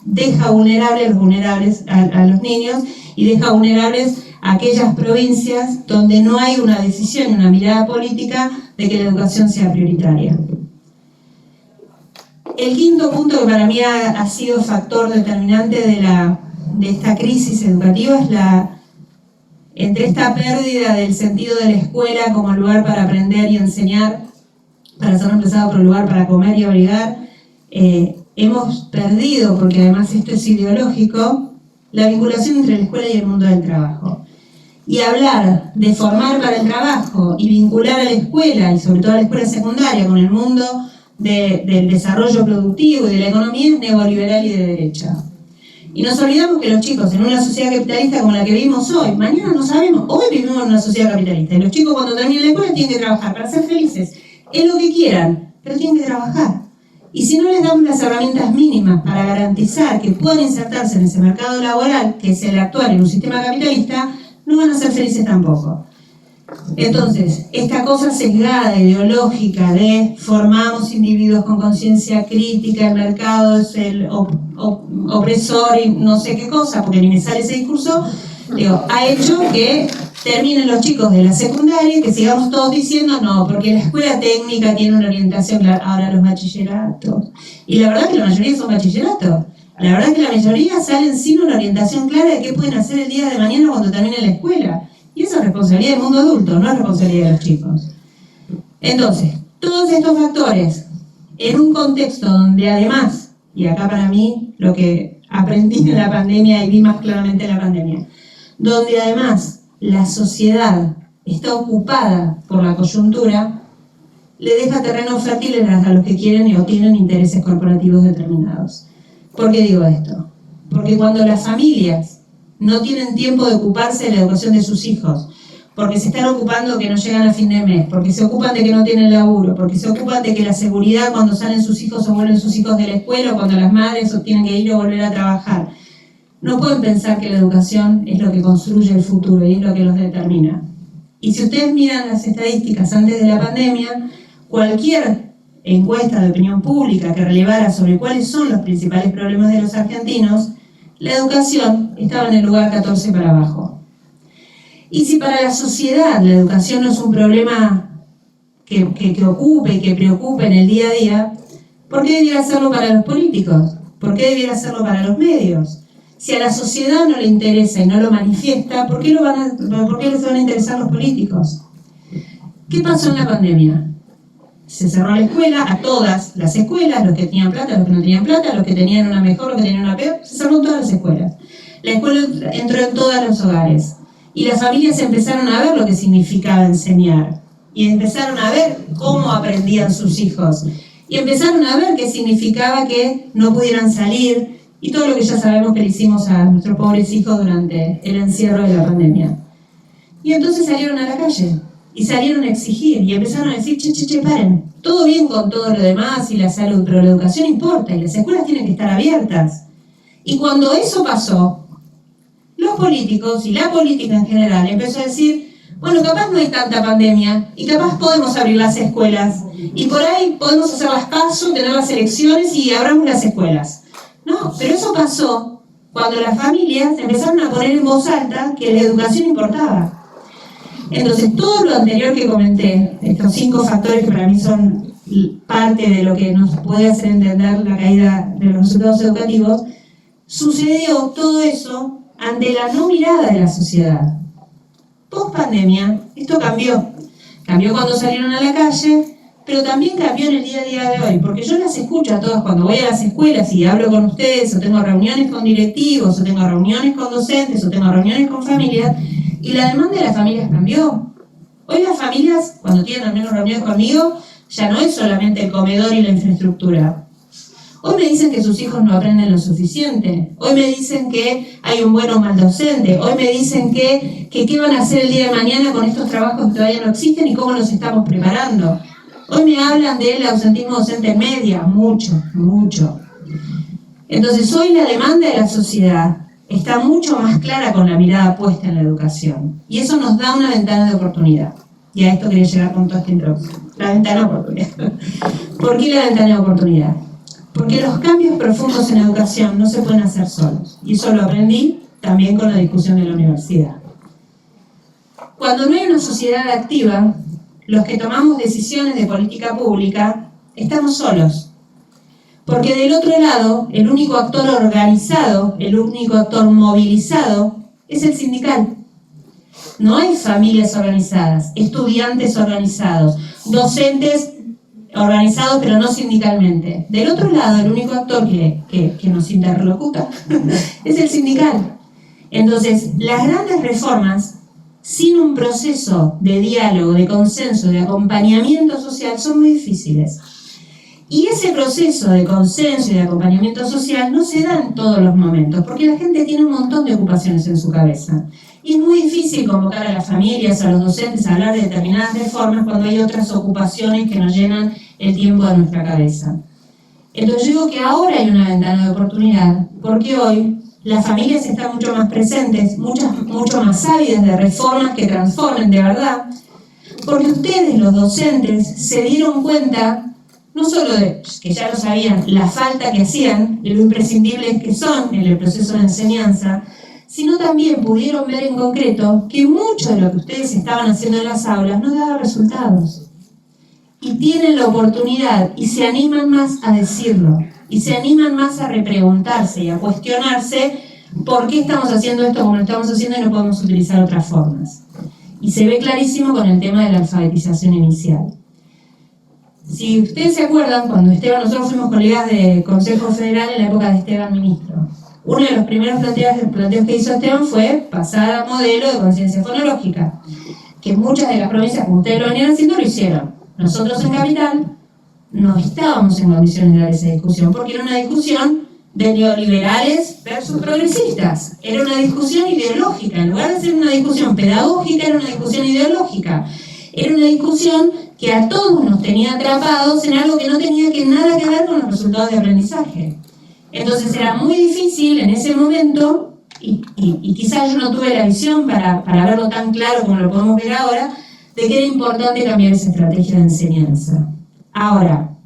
deja vulnerables a los niños y deja vulnerables a aquellas provincias donde no hay una decisión y una mirada política de que la educación sea prioritaria. El quinto punto que para mí ha sido factor determinante de esta crisis educativa es entre esta pérdida del sentido de la escuela como lugar para aprender y enseñar, para ser reemplazado por un lugar para comer y abrigar, hemos perdido, porque además esto es ideológico, la vinculación entre la escuela y el mundo del trabajo. Y hablar de formar para el trabajo y vincular a la escuela, y sobre todo a la escuela secundaria, con el mundo del desarrollo productivo y de la economía es neoliberal y de derecha. Y nos olvidamos que los chicos en una sociedad capitalista como la que vivimos hoy, mañana no sabemos, hoy vivimos en una sociedad capitalista y los chicos cuando terminan la escuela tienen que trabajar para ser felices, es lo que quieran, pero tienen que trabajar. Y si no les damos las herramientas mínimas para garantizar que puedan insertarse en ese mercado laboral, que es el actual en un sistema capitalista, no van a ser felices tampoco. Entonces, esta cosa sesgada, ideológica, de formamos individuos con conciencia crítica, el mercado es el opresor y no sé qué cosa, porque ni me sale ese discurso, ha hecho que terminen los chicos de la secundaria y que sigamos todos diciendo no, porque la escuela técnica tiene una orientación clara, ahora los bachilleratos. Y la verdad que la mayoría son bachilleratos. La verdad que la mayoría salen sin una orientación clara de qué pueden hacer el día de mañana cuando terminen la escuela. Y esa es responsabilidad del mundo adulto, no es responsabilidad de los chicos. Entonces, todos estos factores, en un contexto donde además, y acá para mí lo que aprendí en la pandemia y vi más claramente en la pandemia, donde además la sociedad está ocupada por la coyuntura, le deja terreno fértil a los que quieren o tienen intereses corporativos determinados. ¿Por qué digo esto? Porque cuando las familias no tienen tiempo de ocuparse de la educación de sus hijos, porque se están ocupando que no llegan a fin de mes, porque se ocupan de que no tienen laburo, porque se ocupan de que la seguridad cuando salen sus hijos o vuelven sus hijos de la escuela, o cuando las madres tienen que ir o volver a trabajar. No pueden pensar que la educación es lo que construye el futuro y es lo que los determina. Y si ustedes miran las estadísticas antes de la pandemia, cualquier encuesta de opinión pública que relevara sobre cuáles son los principales problemas de los argentinos, la educación estaba en el lugar 14 para abajo. Y si para la sociedad la educación no es un problema que ocupe y que preocupe en el día a día, ¿por qué debiera hacerlo para los políticos? ¿Por qué debiera hacerlo para los medios? Si a la sociedad no le interesa y no lo manifiesta, ¿por qué les van a interesar los políticos? ¿Qué pasó en la pandemia? Se cerró la escuela, a todas las escuelas, los que tenían plata, los que no tenían plata, los que tenían una mejor, los que tenían una peor, se cerró todas las escuelas. La escuela entró en todos los hogares y las familias empezaron a ver lo que significaba enseñar y empezaron a ver cómo aprendían sus hijos y empezaron a ver qué significaba que no pudieran salir y todo lo que ya sabemos que le hicimos a nuestros pobres hijos durante el encierro de la pandemia. Y entonces salieron a la calle. Y salieron a exigir y empezaron a decir, che, paren, todo bien con todo lo demás y la salud, pero la educación importa y las escuelas tienen que estar abiertas. Y cuando eso pasó, los políticos y la política en general empezó a decir, bueno, capaz no hay tanta pandemia y capaz podemos abrir las escuelas y por ahí podemos hacer las PASO, tener las elecciones y abramos las escuelas. No, pero eso pasó cuando las familias empezaron a poner en voz alta que la educación importaba. Entonces, todo lo anterior que comenté, estos 5 factores que para mí son parte de lo que nos puede hacer entender la caída de los resultados educativos, sucedió todo eso ante la no mirada de la sociedad. Post pandemia, esto cambió. Cambió cuando salieron a la calle, pero también cambió en el día a día de hoy, porque yo las escucho a todas cuando voy a las escuelas y hablo con ustedes, o tengo reuniones con directivos, o tengo reuniones con docentes, o tengo reuniones con familias, y la demanda de las familias cambió. Hoy las familias, cuando tienen al menos reuniones conmigo, ya no es solamente el comedor y la infraestructura. Hoy me dicen que sus hijos no aprenden lo suficiente. Hoy me dicen que hay un buen o mal docente. Hoy me dicen que qué van a hacer el día de mañana con estos trabajos que todavía no existen y cómo los estamos preparando. Hoy me hablan del ausentismo docente en media, mucho, mucho. Entonces hoy la demanda de la sociedad está mucho más clara con la mirada puesta en la educación. Y eso nos da una ventana de oportunidad. Y a esto quería llegar con toda esta introducción. La ventana de oportunidad. ¿Por qué la ventana de oportunidad? Porque los cambios profundos en educación no se pueden hacer solos. Y eso lo aprendí también con la discusión de la universidad. Cuando no hay una sociedad activa, los que tomamos decisiones de política pública estamos solos. Porque del otro lado, el único actor organizado, el único actor movilizado, es el sindical. No hay familias organizadas, estudiantes organizados, docentes organizados pero no sindicalmente. Del otro lado, el único actor que nos interlocuta es el sindical. Entonces, las grandes reformas, sin un proceso de diálogo, de consenso, de acompañamiento social, son muy difíciles. Y ese proceso de consenso y de acompañamiento social no se da en todos los momentos, porque la gente tiene un montón de ocupaciones en su cabeza. Y es muy difícil convocar a las familias, a los docentes, a hablar de determinadas reformas cuando hay otras ocupaciones que nos llenan el tiempo de nuestra cabeza. Entonces yo digo que ahora hay una ventana de oportunidad, porque hoy las familias están mucho más presentes, mucho más ávidas de reformas que transformen de verdad, porque ustedes, los docentes, se dieron cuenta no solo de que ya lo sabían, la falta que hacían y lo imprescindibles que son en el proceso de enseñanza, sino también pudieron ver en concreto que mucho de lo que ustedes estaban haciendo en las aulas no daba resultados. Y tienen la oportunidad y se animan más a decirlo, y se animan más a repreguntarse y a cuestionarse por qué estamos haciendo esto como lo estamos haciendo y no podemos utilizar otras formas. Y se ve clarísimo con el tema de la alfabetización inicial. Si ustedes se acuerdan, cuando nosotros fuimos colegas de Consejo Federal en la época de Esteban ministro, uno de los primeros planteos que hizo Esteban fue pasar a modelo de conciencia fonológica, que muchas de las provincias, como ustedes lo venían haciendo, lo hicieron. Nosotros en Capital no estábamos en condiciones de dar esa discusión, porque era una discusión de neoliberales versus progresistas. Era una discusión ideológica. En lugar de ser una discusión pedagógica, era una discusión ideológica. Era una discusión que a todos nos tenía atrapados en algo que no tenía nada que ver con los resultados de aprendizaje. Entonces era muy difícil en ese momento, y quizás yo no tuve la visión para verlo tan claro como lo podemos ver ahora, de que era importante cambiar esa estrategia de enseñanza. Ahora,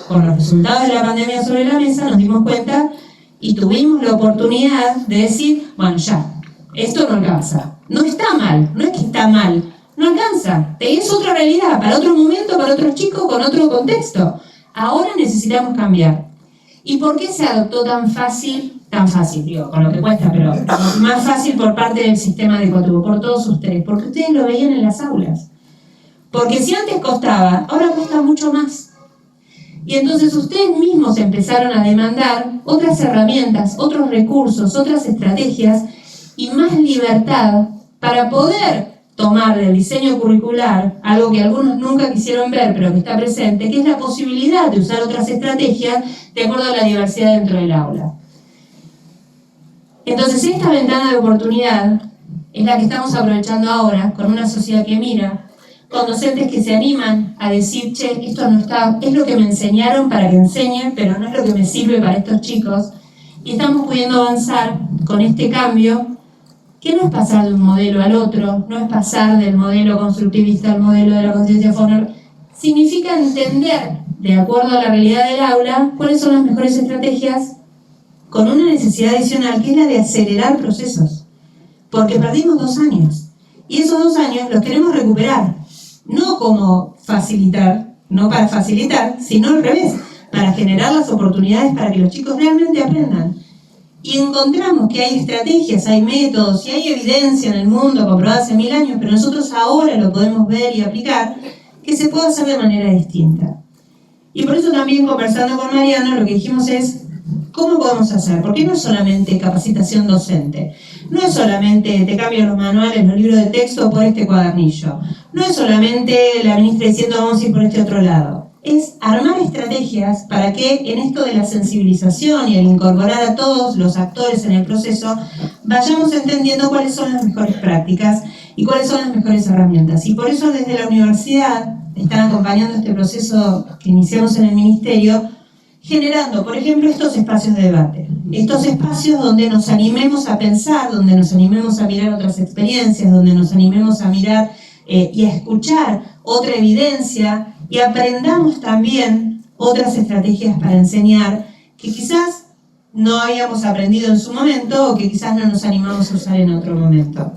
con los resultados de la pandemia sobre la mesa, nos dimos cuenta y tuvimos la oportunidad de decir, bueno, ya, esto no alcanza. No está mal, no es que está mal, no alcanza. Es otra realidad, para otro momento, para otros chicos, con otro contexto. Ahora necesitamos cambiar. ¿Y por qué se adoptó tan fácil, digo, con lo que cuesta, pero más fácil por parte del sistema educativo, por todos ustedes? Porque ustedes lo veían en las aulas. Porque si antes costaba, ahora cuesta mucho más. Y entonces ustedes mismos empezaron a demandar otras herramientas, otros recursos, otras estrategias y más libertad para poder tomar del diseño curricular algo que algunos nunca quisieron ver, pero que está presente, que es la posibilidad de usar otras estrategias de acuerdo a la diversidad dentro del aula. Entonces, esta ventana de oportunidad es la que estamos aprovechando ahora, con una sociedad que mira, con docentes que se animan a decir, che, esto no está, es lo que me enseñaron para que enseñe, pero no es lo que me sirve para estos chicos, y estamos pudiendo avanzar con este cambio, que no es pasar de un modelo al otro, no es pasar del modelo constructivista al modelo de la conciencia fonológica, significa entender, de acuerdo a la realidad del aula, cuáles son las mejores estrategias, con una necesidad adicional, que es la de acelerar procesos, porque perdimos 2 años, y esos 2 años los queremos recuperar, no como facilitar, no para facilitar, sino al revés, para generar las oportunidades para que los chicos realmente aprendan. y encontramos que hay estrategias, hay métodos y hay evidencia en el mundo comprobada hace 1000 años, pero nosotros ahora lo podemos ver y aplicar, que se puede hacer de manera distinta. Y por eso también, conversando con Mariano, lo que dijimos es, ¿cómo podemos hacer? Porque no es solamente capacitación docente, no es solamente te cambio los manuales, los libros de texto por este cuadernillo, no es solamente la ministra diciendo vamos a ir por este otro lado, es armar estrategias para que en esto de la sensibilización y el incorporar a todos los actores en el proceso, vayamos entendiendo cuáles son las mejores prácticas y cuáles son las mejores herramientas. Y por eso desde la universidad están acompañando este proceso que iniciamos en el ministerio, generando, por ejemplo, estos espacios de debate, estos espacios donde nos animemos a pensar, donde nos animemos a mirar otras experiencias, donde nos animemos a mirar y a escuchar otra evidencia y aprendamos también otras estrategias para enseñar que quizás no habíamos aprendido en su momento o que quizás no nos animamos a usar en otro momento.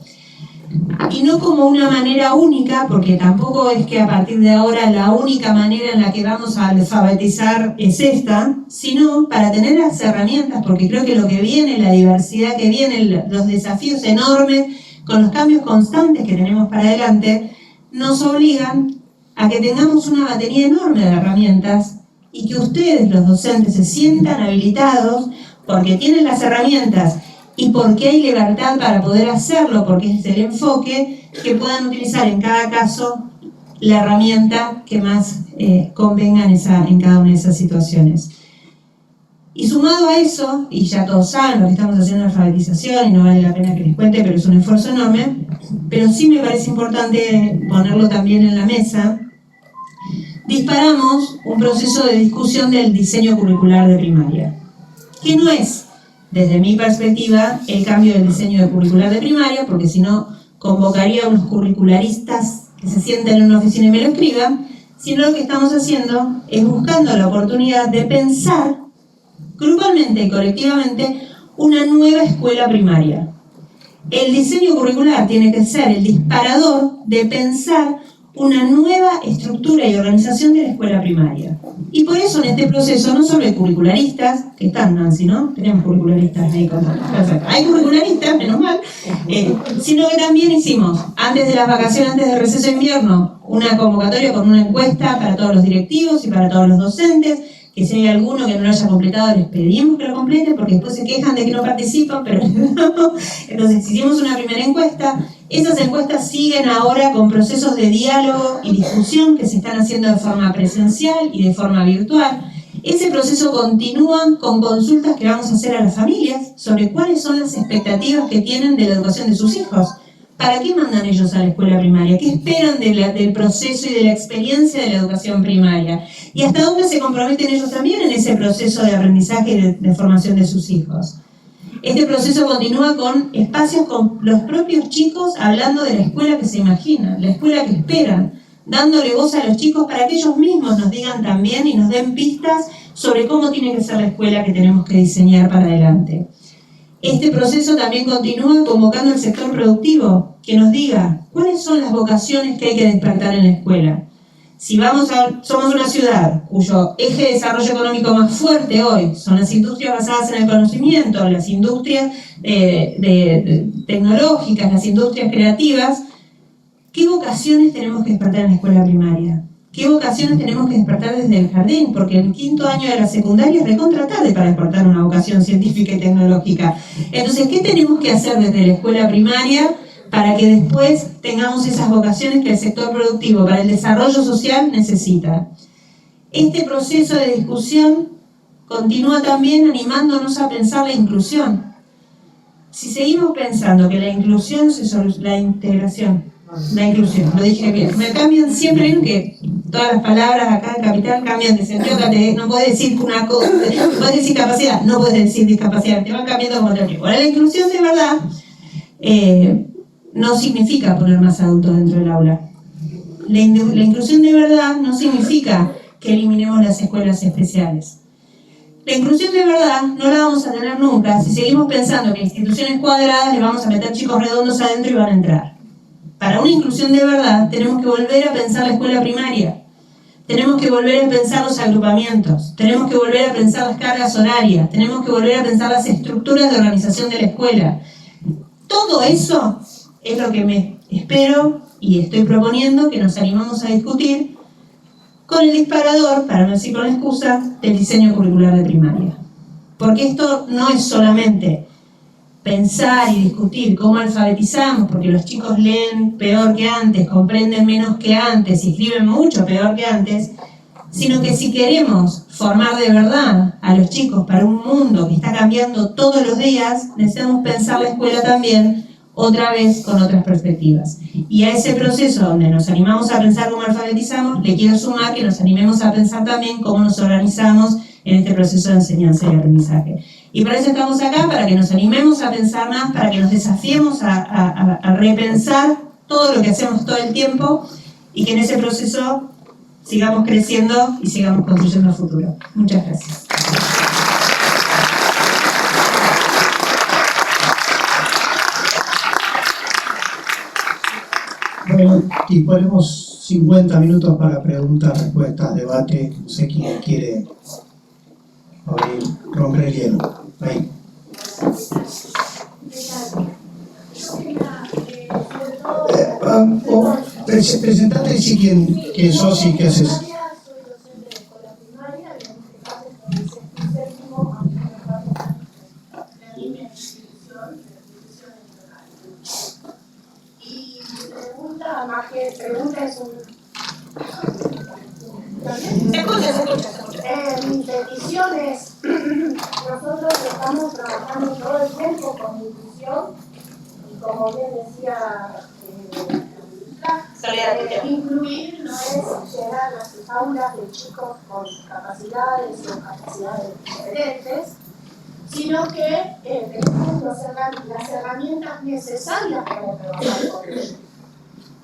Y no como una manera única, porque tampoco es que a partir de ahora la única manera en la que vamos a alfabetizar es esta, sino para tener las herramientas, porque creo que lo que viene, la diversidad que viene, los desafíos enormes, con los cambios constantes que tenemos para adelante, nos obligan a que tengamos una batería enorme de herramientas y que ustedes, los docentes, se sientan habilitados porque tienen las herramientas y porque hay libertad para poder hacerlo, porque es el enfoque, que puedan utilizar en cada caso la herramienta que más convenga en cada una de esas situaciones. Y sumado a eso, y ya todos saben lo que estamos haciendo en alfabetización, y no vale la pena que les cuente, pero es un esfuerzo enorme, pero sí me parece importante ponerlo también en la mesa, disparamos un proceso de discusión del diseño curricular de primaria, que no es, desde mi perspectiva, el cambio del diseño de curricular de primaria, porque si no, convocaría a unos curricularistas que se sienten en una oficina y me lo escriban, sino lo que estamos haciendo es buscando la oportunidad de pensar grupalmente y colectivamente una nueva escuela primaria. El diseño curricular tiene que ser el disparador de pensar una nueva estructura y organización de la escuela primaria. Y por eso en este proceso no solo hay curricularistas, que están, Nancy, ¿no? Tenemos curricularistas ahí con perfecto. Hay curricularistas, menos mal, sino que también hicimos, antes de las vacaciones, antes del receso de invierno, una convocatoria con una encuesta para todos los directivos y para todos los docentes, que si hay alguno que no lo haya completado, les pedimos que lo complete, porque después se quejan de que no participan, pero entonces hicimos una primera encuesta. Esas encuestas siguen ahora con procesos de diálogo y discusión que se están haciendo de forma presencial y de forma virtual. Ese proceso continúa con consultas que vamos a hacer a las familias sobre cuáles son las expectativas que tienen de la educación de sus hijos. ¿Para qué mandan ellos a la escuela primaria? ¿Qué esperan del proceso y de la experiencia de la educación primaria? ¿Y hasta dónde se comprometen ellos también en ese proceso de aprendizaje y de formación de sus hijos? Este proceso continúa con espacios con los propios chicos hablando de la escuela que se imaginan, la escuela que esperan, dándole voz a los chicos para que ellos mismos nos digan también y nos den pistas sobre cómo tiene que ser la escuela que tenemos que diseñar para adelante. Este proceso también continúa convocando al sector productivo que nos diga cuáles son las vocaciones que hay que despertar en la escuela. Si somos una ciudad cuyo eje de desarrollo económico más fuerte hoy son las industrias basadas en el conocimiento, las industrias tecnológicas, las industrias creativas, ¿qué vocaciones tenemos que despertar en la escuela primaria? ¿Qué vocaciones tenemos que despertar desde el jardín? Porque el 5º año de la secundaria es recontra tarde para despertar una vocación científica y tecnológica. Entonces, ¿qué tenemos que hacer desde la escuela primaria para que después tengamos esas vocaciones que el sector productivo para el desarrollo social necesita? Este proceso de discusión continúa también animándonos a pensar la inclusión. Si seguimos pensando que la inclusión la integración, lo dije bien, me cambian siempre, ¿ven que todas las palabras acá en Capital cambian de sentido? No puedes decir una cosa, no puedes decir capacidad, no puedes decir discapacidad, te van cambiando como te. Ahora, la inclusión de verdad no significa poner más adultos dentro del aula. La inclusión de verdad no significa que eliminemos las escuelas especiales. La inclusión de verdad no la vamos a tener nunca si seguimos pensando que instituciones cuadradas le vamos a meter chicos redondos adentro y van a entrar. Para una inclusión de verdad tenemos que volver a pensar la escuela primaria. Tenemos que volver a pensar los agrupamientos, tenemos que volver a pensar las cargas horarias, tenemos que volver a pensar las estructuras de organización de la escuela. Todo eso es lo que me espero y estoy proponiendo que nos animemos a discutir con el disparador, para no decir con la excusa, del diseño curricular de primaria. Porque esto no es solamente pensar y discutir cómo alfabetizamos, porque los chicos leen peor que antes, comprenden menos que antes y escriben mucho peor que antes, sino que si queremos formar de verdad a los chicos para un mundo que está cambiando todos los días, necesitamos pensar la escuela también otra vez con otras perspectivas. Y a ese proceso donde nos animamos a pensar cómo alfabetizamos, le quiero sumar que nos animemos a pensar también cómo nos organizamos en este proceso de enseñanza y aprendizaje. Y para eso estamos acá, para que nos animemos a pensar más, para que nos desafiemos a repensar todo lo que hacemos todo el tiempo y que en ese proceso sigamos creciendo y sigamos construyendo el futuro. Muchas gracias. Bueno, disponemos 50 minutos para preguntas, respuestas, debate. No sé quién quiere abrir, romper el hielo. Ahí. Presentate y decir quién sos y qué haces. Pregunta es un... Mi petición es, nosotros estamos trabajando todo el tiempo con inclusión y como bien decía incluir no es llenar las aulas de chicos con capacidades o capacidades diferentes, sino que tenemos las herramientas necesarias para trabajar con ellos.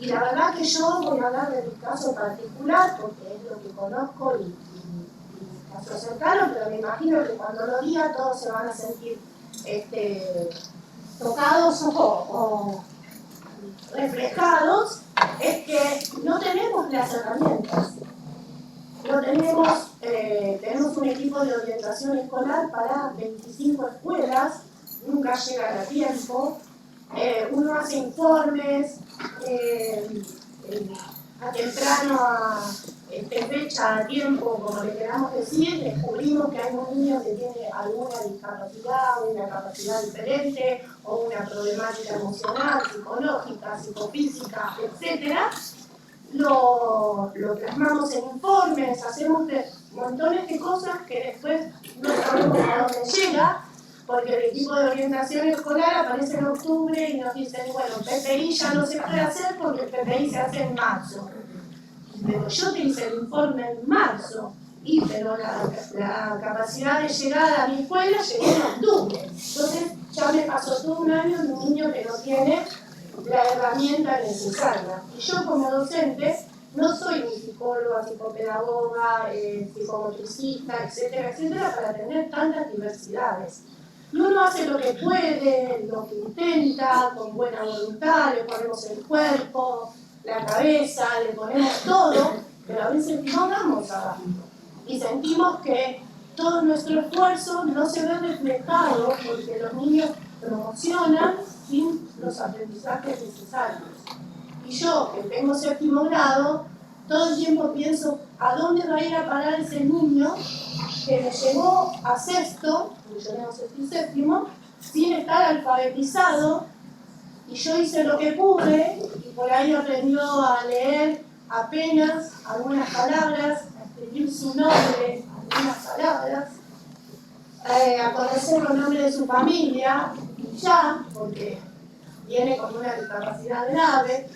Y la verdad que yo voy a hablar de mi caso particular, porque es lo que conozco y mi caso cercano, pero me imagino que cuando lo diga todos se van a sentir tocados o reflejados, es que no tenemos las herramientas. No tenemos un equipo de orientación escolar para 25 escuelas, nunca llegan a tiempo. Uno hace informes a temprano, a fecha, a tiempo, como le queramos decir, descubrimos que hay un niño que tiene alguna discapacidad, una capacidad diferente, o una problemática emocional, psicológica, psicofísica, etc. Lo plasmamos en informes, hacemos montones de cosas que después no sabemos a dónde llega, porque el equipo de orientación escolar aparece en octubre y nos dicen, bueno, PPI ya no se puede hacer porque el PPI se hace en marzo. Pero yo te hice el informe en marzo, pero la capacidad de llegada a mi escuela llegó en octubre. Entonces ya me pasó todo un año de un niño que no tiene la herramienta necesaria. Y yo como docente no soy ni psicóloga, psicopedagoga, psicomotricista, etcétera, etcétera, para tener tantas diversidades. Y uno hace lo que puede, lo que intenta, con buena voluntad, le ponemos el cuerpo, la cabeza, le ponemos todo, pero a veces no damos abasto. Y sentimos que todo nuestro esfuerzo no se ve reflejado porque los niños promocionan sin los aprendizajes necesarios. Y yo, que tengo 7º grado, todo el tiempo pienso a dónde va a ir a parar ese niño que me llegó a 6º, porque yo tengo 6º y 7º, sin estar alfabetizado, y yo hice lo que pude, y por ahí aprendió a leer apenas algunas palabras, a escribir su nombre, algunas palabras, a conocer los nombres de su familia, y ya, porque viene con una discapacidad grave,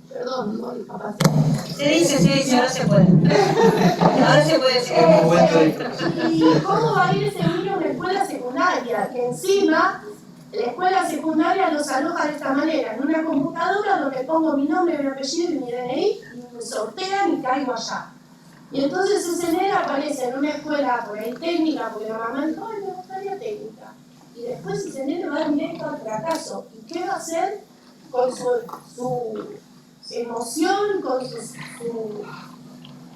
perdón, no discapacidad. Se dice, ahora se puede. Ahora se puede decir. ¿Y cómo va a ir ese niño a una escuela secundaria? Que encima la escuela secundaria los aloja de esta manera, en una computadora donde pongo mi nombre, mi apellido y mi DNI, y me sortean y caigo allá. Y entonces ese nene aparece en una escuela por ahí técnica, porque la mamá dijo, ay, me gustaría técnica. Y después ese nene va directo al fracaso. ¿Y qué va a hacer con su emoción, con su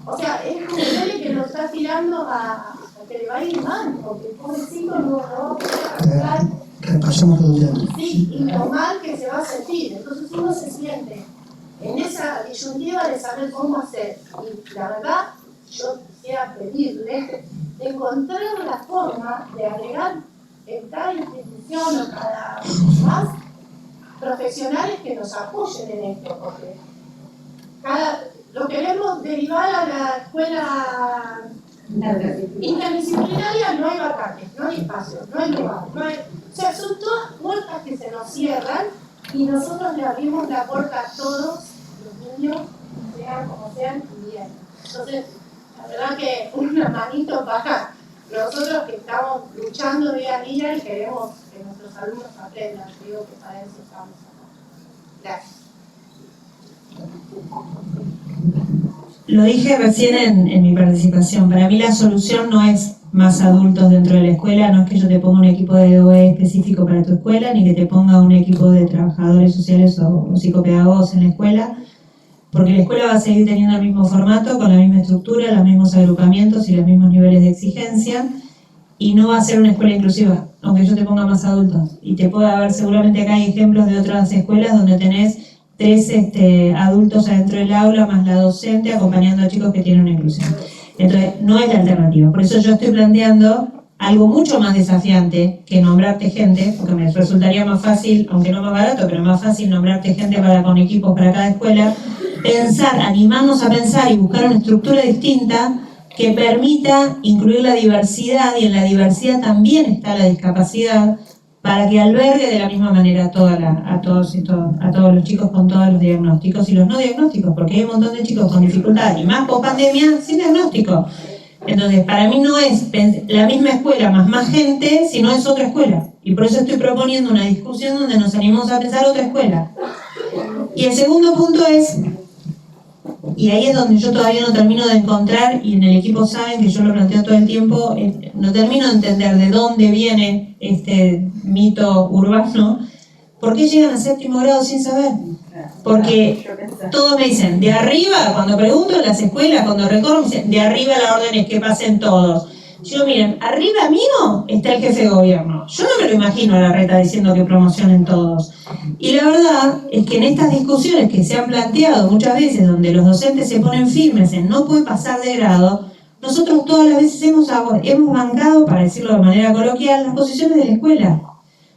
O sea, es como que lo está tirando a que le va a ir mal, porque el pobrecito no va a poder arreglar. Repasemos todo el tema. Sí, y lo mal que se va a sentir. Entonces uno se siente en esa disyuntiva de saber cómo hacer. Y la verdad, yo quisiera pedirle de encontrar la forma de agregar en cada institución o cada más profesionales que nos apoyen en esto, porque lo queremos derivar a la escuela interdisciplinaria, no hay vacantes, no hay espacios, no hay lugar, o sea, son todas puertas que se nos cierran y nosotros le abrimos la puerta a todos los niños, sean como sean, y bien. Entonces, la verdad que una manito para nosotros que estamos luchando día a día y queremos que nuestros alumnos aprendan. Digo que para eso estamos acá. Gracias. Lo dije recién en mi participación, para mí la solución no es más adultos dentro de la escuela, no es que yo te ponga un equipo de DOE específico para tu escuela, ni que te ponga un equipo de trabajadores sociales o psicopedagogos en la escuela, porque la escuela va a seguir teniendo el mismo formato, con la misma estructura, los mismos agrupamientos y los mismos niveles de exigencia, y no va a ser una escuela inclusiva, aunque yo te ponga más adultos. Y te puede haber, seguramente acá hay ejemplos de otras escuelas donde tenés 3 adultos adentro del aula, más la docente, acompañando a chicos que tienen una inclusión. Entonces, no es la alternativa. Por eso yo estoy planteando algo mucho más desafiante que nombrarte gente, porque me resultaría más fácil, aunque no más barato, pero más fácil nombrarte gente con equipos para cada escuela, animarnos a pensar y buscar una estructura distinta que permita incluir la diversidad, y en la diversidad también está la discapacidad, para que albergue de la misma manera a todos los chicos con todos los diagnósticos y los no diagnósticos, porque hay un montón de chicos con dificultades, y más post pandemia, sin diagnóstico. Entonces, para mí no es la misma escuela más gente, sino es otra escuela. Y por eso estoy proponiendo una discusión donde nos animemos a pensar otra escuela. Y el segundo punto es, y ahí es donde yo todavía no termino de encontrar, y en el equipo saben que yo lo planteo todo el tiempo, no termino de entender de dónde viene este mito urbano. ¿Por qué llegan a 7º grado sin saber? Porque todos me dicen, de arriba, cuando pregunto en las escuelas, cuando recorro, me dicen, de arriba la orden es que pasen todos. Yo, miren, arriba mío está el jefe de gobierno. Yo no me lo imagino a Larreta diciendo que promocionen todos. Y la verdad es que en estas discusiones que se han planteado muchas veces, donde los docentes se ponen firmes en no puede pasar de grado, nosotros todas las veces hemos bancado, para decirlo de manera coloquial, las posiciones de la escuela.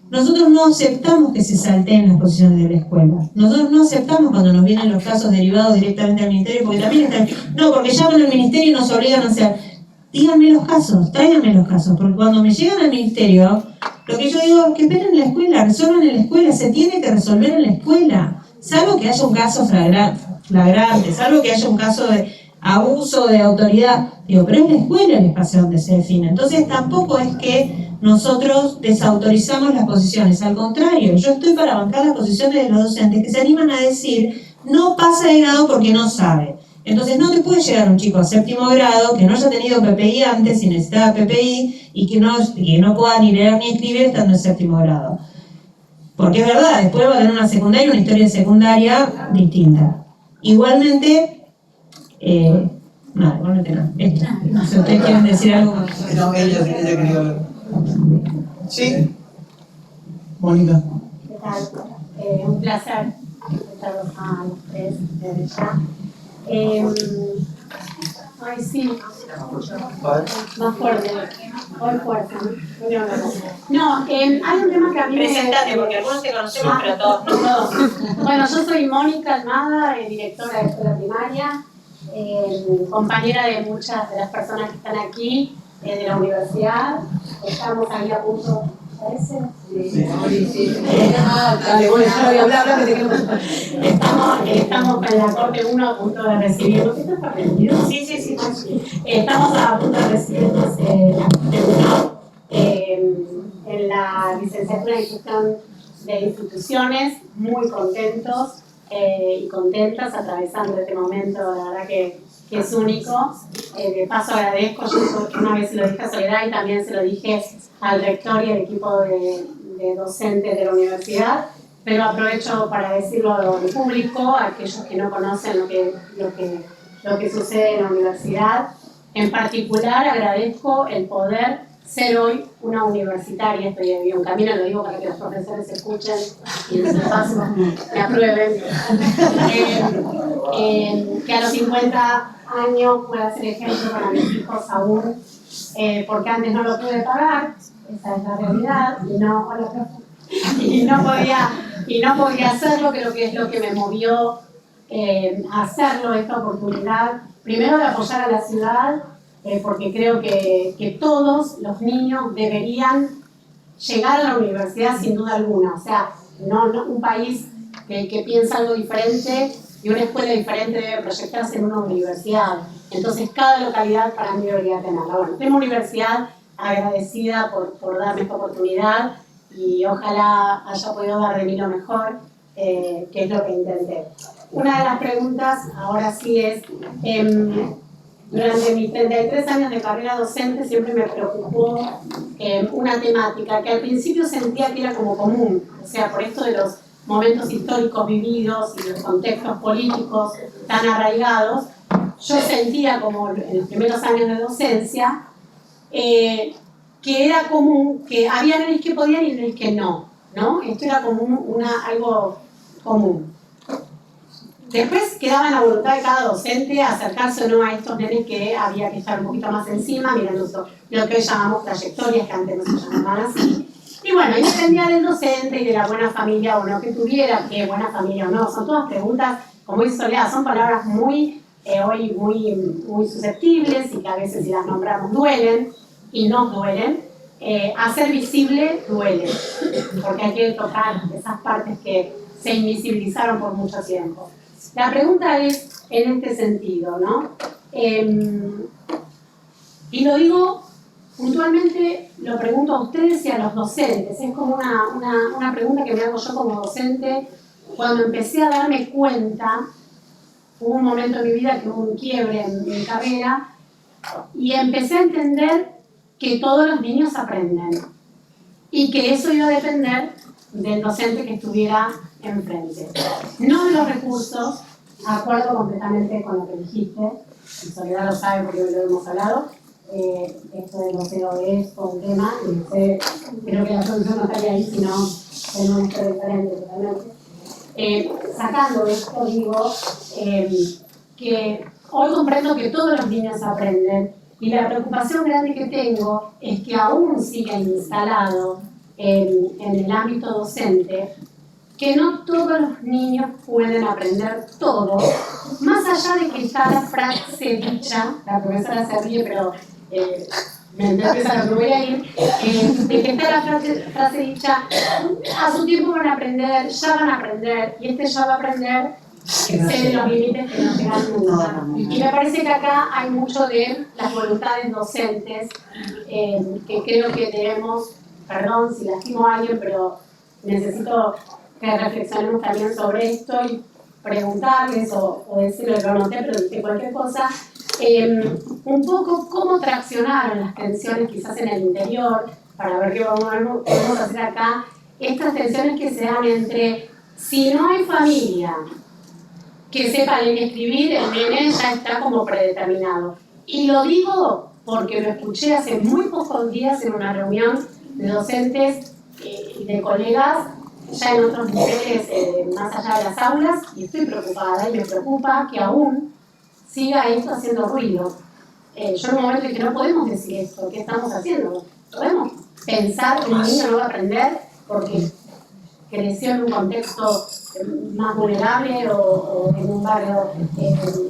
Nosotros no aceptamos que se salteen las posiciones de la escuela. Nosotros no aceptamos cuando nos vienen los casos derivados directamente al ministerio, porque también están, no, porque llaman al ministerio y nos obligan a hacer. Díganme los casos, tráiganme los casos, porque cuando me llegan al ministerio, lo que yo digo es que esperen en la escuela, resuelvan en la escuela, se tiene que resolver en la escuela, salvo que haya un caso flagrante, salvo que haya un caso de abuso de autoridad, digo, pero es la escuela el espacio donde se define. Entonces tampoco es que nosotros desautorizamos las posiciones, al contrario, yo estoy para bancar las posiciones de los docentes que se animan a decir, no pasa de grado porque no sabe. Entonces no te puede llegar un chico a 7º grado que no haya tenido PPI antes y necesitaba PPI y que no pueda ni leer ni escribir estando en 7º grado. Porque es verdad, después va a tener una secundaria, una historia secundaria distinta. Igualmente, igualmente no. Si ustedes quieren decir algo. No, ella quería hablar. Sí. Mónica. ¿Qué tal? Un placer estarlos a los tres desde ya. Ay, sí. Más fuerte. Hoy fuerte. No, hay un tema que a mí Presentate, porque algunos te conocemos, pero todos no. todos. Bueno, yo soy Mónica Almada, directora de escuela primaria, compañera de muchas de las personas que están aquí, de la universidad. Estamos ahí a punto. ¿Parece? Sí. Dale, bueno, yo voy a hablar, que te quiero. Estamos en la Corte 1 a punto de recibir. ¿No estás aprendido? Sí. Estamos a punto de recibir en la licenciatura en gestión de instituciones, muy contentos y contentas atravesando este momento, la verdad que es único. De paso agradezco, yo una vez se lo dije a Soledad y también se lo dije al rector y al equipo de docentes de la universidad, pero aprovecho para decirlo en público a aquellos que no conocen lo que lo que sucede en la universidad. En particular, agradezco el poder ser hoy una universitaria. Estoy en un camino, lo digo para que los profesores escuchen y en su paso me aprueben. Que a los 50 años pueda ser ejemplo para mis hijos aún, porque antes no lo pude pagar, esa es la realidad, y no podía hacerlo. Creo que es lo que me movió a hacerlo, esta oportunidad, primero de apoyar a la ciudad, porque creo que todos los niños deberían llegar a la universidad sin duda alguna. O sea, no un país que piensa algo diferente y una escuela diferente debe proyectarse en una universidad. Entonces, cada localidad para mí debería tenerla. Bueno, tengo universidad agradecida por darme esta oportunidad y ojalá haya podido dar de mí lo mejor, que es lo que intenté. Una de las preguntas, ahora sí, es... durante mis 33 años de carrera docente siempre me preocupó una temática que al principio sentía que era como común, o sea, por esto de los momentos históricos vividos y los contextos políticos tan arraigados, yo sentía como en los primeros años de docencia que era común, que había nenes que podían y nenes que no, ¿no? Esto era como algo común. Después quedaba en la voluntad de cada docente acercarse o no a estos nenes que había que estar un poquito más encima, mirando lo que hoy llamamos trayectorias, que antes no se llamaban así. Y bueno, y dependía del docente y de la buena familia o no que tuviera, que buena familia o no. Son todas preguntas, como dice Soledad, son palabras hoy muy susceptibles y que a veces si las nombramos duelen y nos duelen. Hacer visible duele, porque hay que tocar esas partes que se invisibilizaron por mucho tiempo. La pregunta es en este sentido, ¿no? Y lo digo puntualmente, lo pregunto a ustedes y a los docentes. Es como una pregunta que me hago yo como docente cuando empecé a darme cuenta. Hubo un momento en mi vida que hubo un quiebre en mi carrera y empecé a entender que todos los niños aprenden y que eso iba a depender del docente que estuviera enfrente. No de los recursos, acuerdo completamente con lo que dijiste, y Soledad lo sabe porque lo hemos hablado, esto de los COE es un tema, y creo que la solución no estaría ahí, sino en un esto diferente totalmente. Sacando esto, digo que hoy comprendo que todos los niños aprenden, y la preocupación grande que tengo es que aún siga instalado en el ámbito docente que no todos los niños pueden aprender todo, más allá de que está la frase dicha, la profesora se ríe, pero me entiendes a lo que voy a ir, de que está la frase dicha, a su tiempo van a aprender, ya van a aprender, y ya va a aprender, excede los límites que no llegan nunca. Y me parece que acá hay mucho de las voluntades docentes, que creo que debemos, perdón si lastimo a alguien, pero necesito que reflexionemos también sobre esto y preguntarles o decirles, lo anoté, pero de cualquier cosa, un poco cómo traccionaron las tensiones quizás en el interior, para ver qué vamos a hacer acá, estas tensiones que se dan entre, si no hay familia que sepa leer y escribir, el nene ya está como predeterminado. Y lo digo porque lo escuché hace muy pocos días en una reunión de docentes y de colegas, ya en otros niveles más allá de las aulas, y estoy preocupada y me preocupa que aún siga esto haciendo ruido. Yo en un momento dije, no podemos decir esto, ¿qué estamos haciendo? ¿Podemos pensar que un niño no va a aprender porque creció en un contexto más vulnerable o en un barrio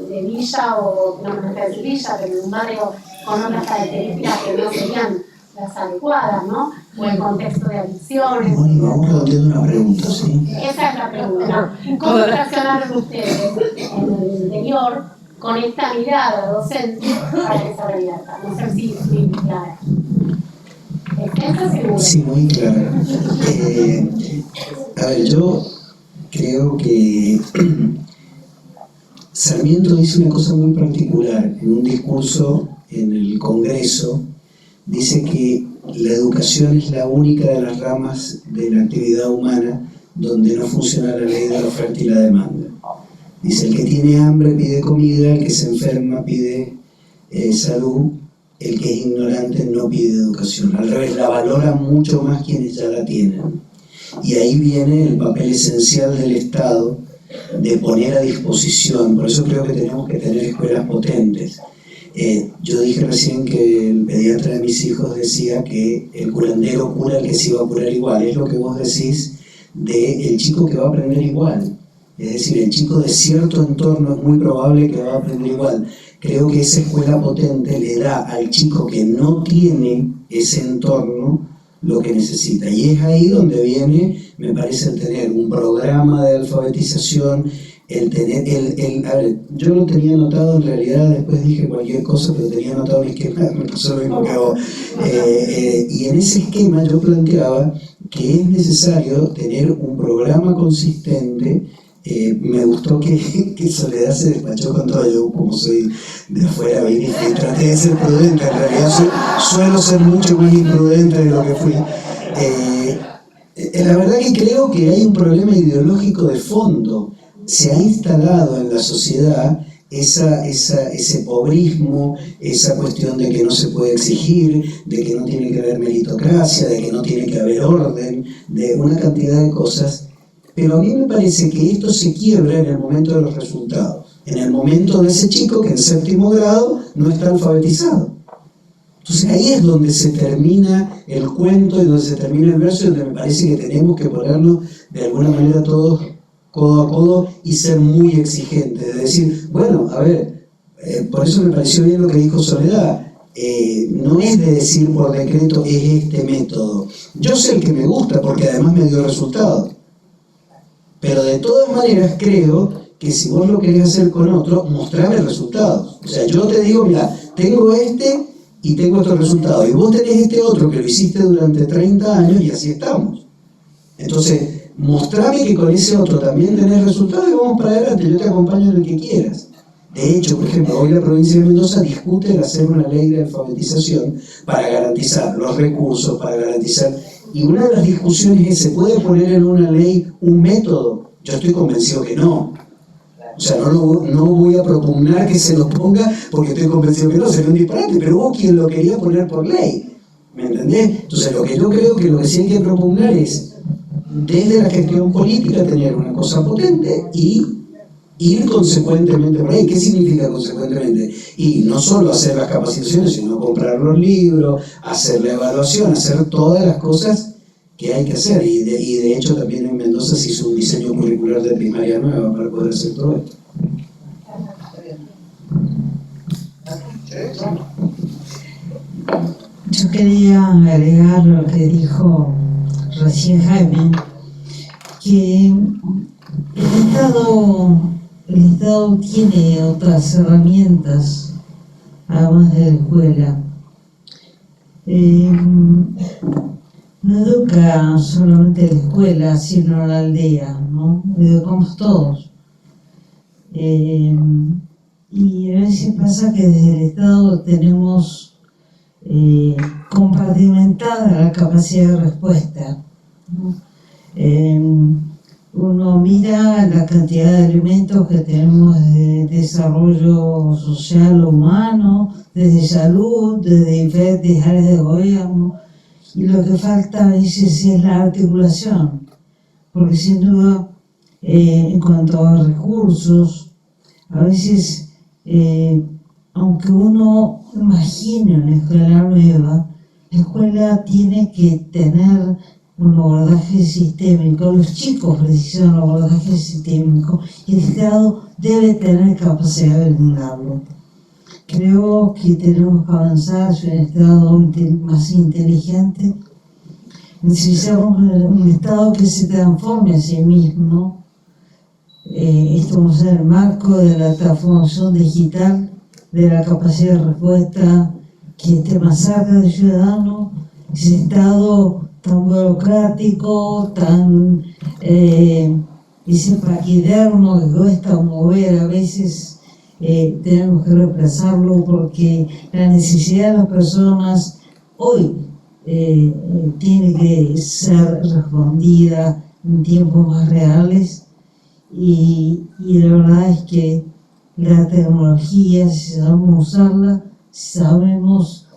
de villa, o no me gusta decir villa, pero en un barrio con otras características que no serían las adecuadas, ¿no? O en contexto de adicciones. Mónica, vamos redondeando una pregunta, ¿sí? Esa es la pregunta. ¿Cómo traccionaron ustedes en el interior con esta mirada docente para que se revierta? No sé si estoy clara. ¿Estás segura? Sí, muy clara. A ver, yo creo que Sarmiento dice una cosa muy particular en un discurso en el Congreso. Dice que la educación es la única de las ramas de la actividad humana donde no funciona la ley de la oferta y la demanda. Dice, el que tiene hambre pide comida, el que se enferma pide salud, el que es ignorante no pide educación. Al revés, la valoran mucho más quienes ya la tienen. Y ahí viene el papel esencial del Estado de poner a disposición. Por eso creo que tenemos que tener escuelas potentes. Yo dije recién que el pediatra de mis hijos decía que el curandero cura al que se iba a curar igual. Es lo que vos decís del chico que va a aprender igual. Es decir, el chico de cierto entorno es muy probable que va a aprender igual. Creo que esa escuela potente le da al chico que no tiene ese entorno lo que necesita. Y es ahí donde viene, me parece, el tener un programa de alfabetización, el tener, a ver, yo lo tenía anotado, en realidad después dije cualquier cosa, pero tenía anotado un esquema, me pasó lo mismo que vos. Y en ese esquema yo planteaba que es necesario tener un programa consistente. Me gustó que Soledad se despachó con todo. Yo, como soy de afuera, vine y traté de ser prudente. En realidad suelo ser mucho más imprudente de lo que fui. La verdad que creo que hay un problema ideológico de fondo. Se ha instalado en la sociedad ese pobrismo, esa cuestión de que no se puede exigir, de que no tiene que haber meritocracia, de que no tiene que haber orden, de una cantidad de cosas. Pero a mí me parece que esto se quiebra en el momento de los resultados, en el momento de ese chico que en 7º grado no está alfabetizado. Entonces ahí es donde se termina el cuento y donde se termina el verso, y donde me parece que tenemos que ponernos de alguna manera todos codo a codo y ser muy exigentes, de decir, bueno, a ver, por eso me pareció bien lo que dijo Soledad. No es de decir por decreto es este método. Yo sé el que me gusta porque además me dio resultados. Pero de todas maneras creo que si vos lo querés hacer con otro, mostrame resultados. O sea, yo te digo, mira, tengo este y tengo estos resultados. Y vos tenés este otro que lo hiciste durante 30 años y así estamos. Entonces, mostrame que con ese otro también tenés resultados y vamos para adelante. Yo te acompaño en el que quieras. De hecho, por ejemplo, hoy la provincia de Mendoza discute el hacer una ley de alfabetización para garantizar los recursos, para garantizar... Y una de las discusiones es, ¿se puede poner en una ley un método? Yo estoy convencido que no. O sea, no voy a propugnar que se lo ponga porque estoy convencido que no, sería un disparate, pero hubo quien lo quería poner por ley. ¿Me entendés? Entonces, lo que yo creo que lo que sí hay que propugnar es, desde la gestión política, tener una cosa potente y ir consecuentemente por ahí. ¿Qué significa consecuentemente? Y no solo hacer las capacitaciones, sino comprar los libros, hacer la evaluación, hacer todas las cosas que hay que hacer. Y de hecho también en Mendoza se hizo un diseño curricular de primaria nueva para poder hacer todo esto. Yo quería agregar lo que dijo recién Jaime, que el Estado tiene otras herramientas, además de la escuela. No educa solamente la escuela, sino la aldea, ¿no? Educamos todos. Y a veces pasa que desde el Estado tenemos compartimentada la capacidad de respuesta, ¿no? Uno mira la cantidad de alimentos que tenemos de desarrollo social o humano, desde salud, desde diferentes áreas de gobierno, y lo que falta a veces es la articulación, porque sin duda, en cuanto a recursos, a veces, aunque uno imagine una escuela nueva, la escuela tiene que tener un abordaje sistémico, los chicos precisan un abordaje sistémico y el Estado debe tener capacidad de brindarlo. Creo que tenemos que avanzar hacia un Estado más inteligente. Necesitamos un Estado que se transforme a sí mismo. Estamos en el marco de la transformación digital, de la capacidad de respuesta que esté más cerca del ciudadano. Ese Estado tan burocrático, tan ese paquidermo que cuesta mover a veces, tenemos que reemplazarlo porque la necesidad de las personas hoy tiene que ser respondida en tiempos más reales y la verdad es que la tecnología, si sabemos usarla, si sabemos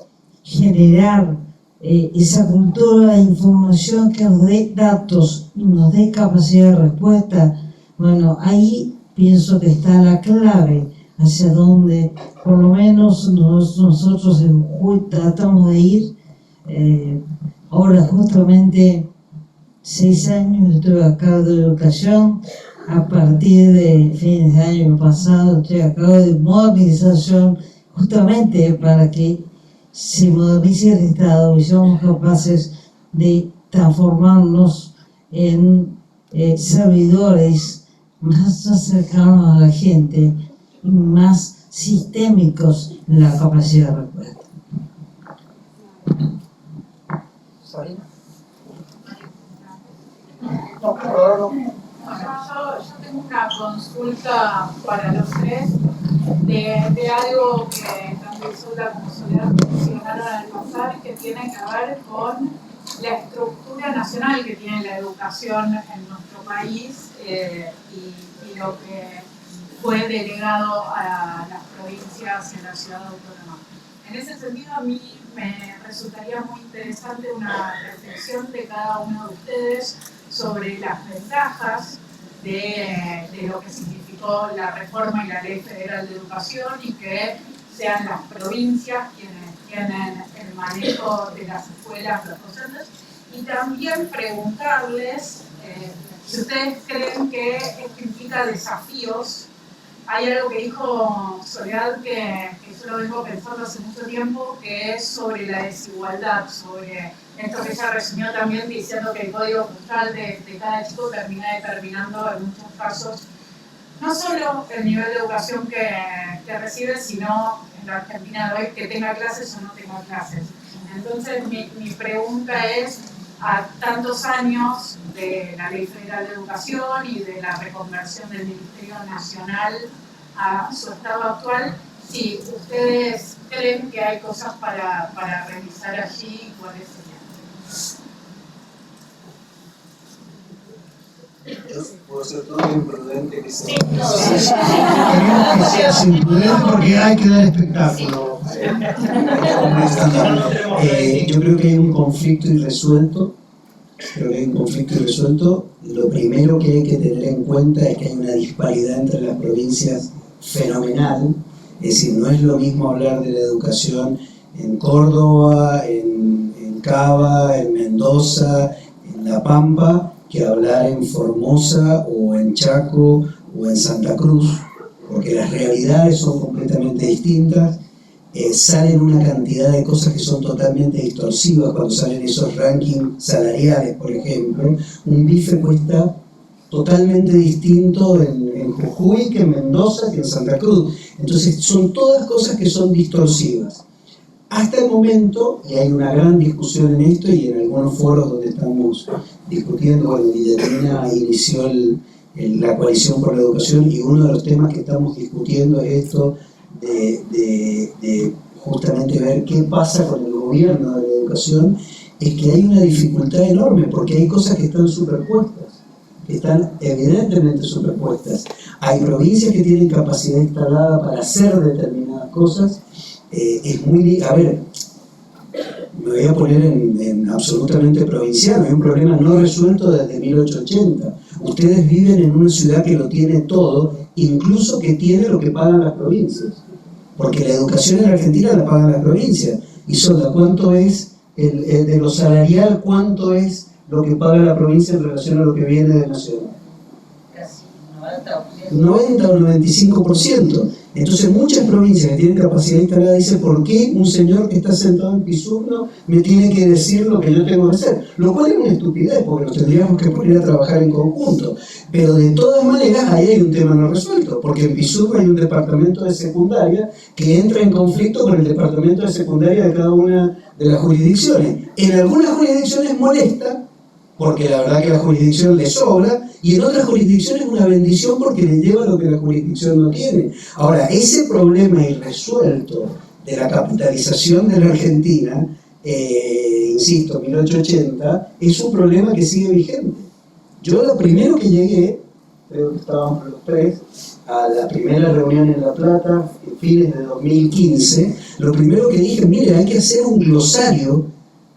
generar esa cultura de información que nos dé datos y nos dé capacidad de respuesta, bueno, ahí pienso que está la clave hacia donde por lo menos nosotros en Jujuy tratamos de ir. Ahora justamente 6 años estuve a cargo de educación. A partir de fines de año pasado estoy a cargo de modernización, justamente para que se modernice el Estado y somos capaces de transformarnos en servidores más cercanos a la gente y más sistémicos en la capacidad de respuesta. Yo tengo una consulta para los tres de algo que tanto Isolda como Soledad mencionaron al pasar, que tiene que ver con la estructura nacional que tiene la educación en nuestro país y lo que fue delegado a las provincias y a la ciudad autónoma. En ese sentido, a mí me resultaría muy interesante una reflexión de cada uno de ustedes sobre las ventajas de lo que significó la reforma y la Ley Federal de Educación y que sean las provincias quienes tienen el manejo de las escuelas, los docentes, y también preguntarles si ustedes creen que esto implica desafíos. Hay algo que dijo Soledad que yo lo vengo pensando hace mucho tiempo, que es sobre la desigualdad, sobre esto que ella resumió también diciendo que el código postal de cada chico termina determinando en muchos casos no solo el nivel de educación que recibe, sino en la Argentina de hoy que tenga clases o no tenga clases. Entonces mi pregunta es, a tantos años de la Ley Federal de Educación y de la reconversión del Ministerio Nacional a su estado actual, si ustedes creen que hay cosas para revisar allí, ¿cuáles serían? ¿Puedo ser todo imprudente que sea? Queremos que seas imprudente porque hay que dar espectáculo. Yo creo que hay un conflicto irresuelto. Lo primero que hay que tener en cuenta es que hay una disparidad entre las provincias fenomenal. Es decir, no es lo mismo hablar de la educación en Córdoba, en Cava, en Mendoza, en La Pampa, que hablar en Formosa o en Chaco o en Santa Cruz, porque las realidades son completamente distintas. Salen una cantidad de cosas que son totalmente distorsivas cuando salen esos rankings salariales, por ejemplo. Un bife cuesta totalmente distinto en Jujuy que en Mendoza que en Santa Cruz. Entonces son todas cosas que son distorsivas. Hasta el momento, y hay una gran discusión en esto y en algunos foros donde estamos discutiendo, bueno, Guillermina inició la coalición por la educación y uno de los temas que estamos discutiendo es esto de justamente ver qué pasa con el gobierno de la educación. Es que hay una dificultad enorme porque hay cosas que están superpuestas, que están evidentemente superpuestas. Hay provincias que tienen capacidad instalada para hacer determinadas cosas. A ver, me voy a poner en absolutamente provincial. Hay un problema no resuelto desde 1880. Ustedes viven en una ciudad que lo tiene todo, incluso que tiene lo que pagan las provincias. Porque la educación en Argentina la pagan las provincias. Y Solda, ¿cuánto es de lo salarial, cuánto es lo que paga la provincia en relación a lo que viene de nacional? Casi 90%. 90 o 95%. Entonces muchas provincias que tienen capacidad instalada dicen, ¿por qué un señor que está sentado en Pisurno me tiene que decir lo que yo tengo que hacer? Lo cual es una estupidez, porque nos tendríamos que poner a trabajar en conjunto. Pero de todas maneras ahí hay un tema no resuelto, porque en Pisurno hay un departamento de secundaria que entra en conflicto con el departamento de secundaria de cada una de las jurisdicciones. En algunas jurisdicciones molesta, porque la verdad que la jurisdicción le sobra, y en otras jurisdicciones es una bendición porque le lleva lo que la jurisdicción no tiene. Ahora, ese problema irresuelto de la capitalización de la Argentina, insisto, 1880, es un problema que sigue vigente. Yo lo primero que llegué creo que estábamos los tres, a la primera reunión en La Plata, en fines de 2015, lo primero que dije, mire, hay que hacer un glosario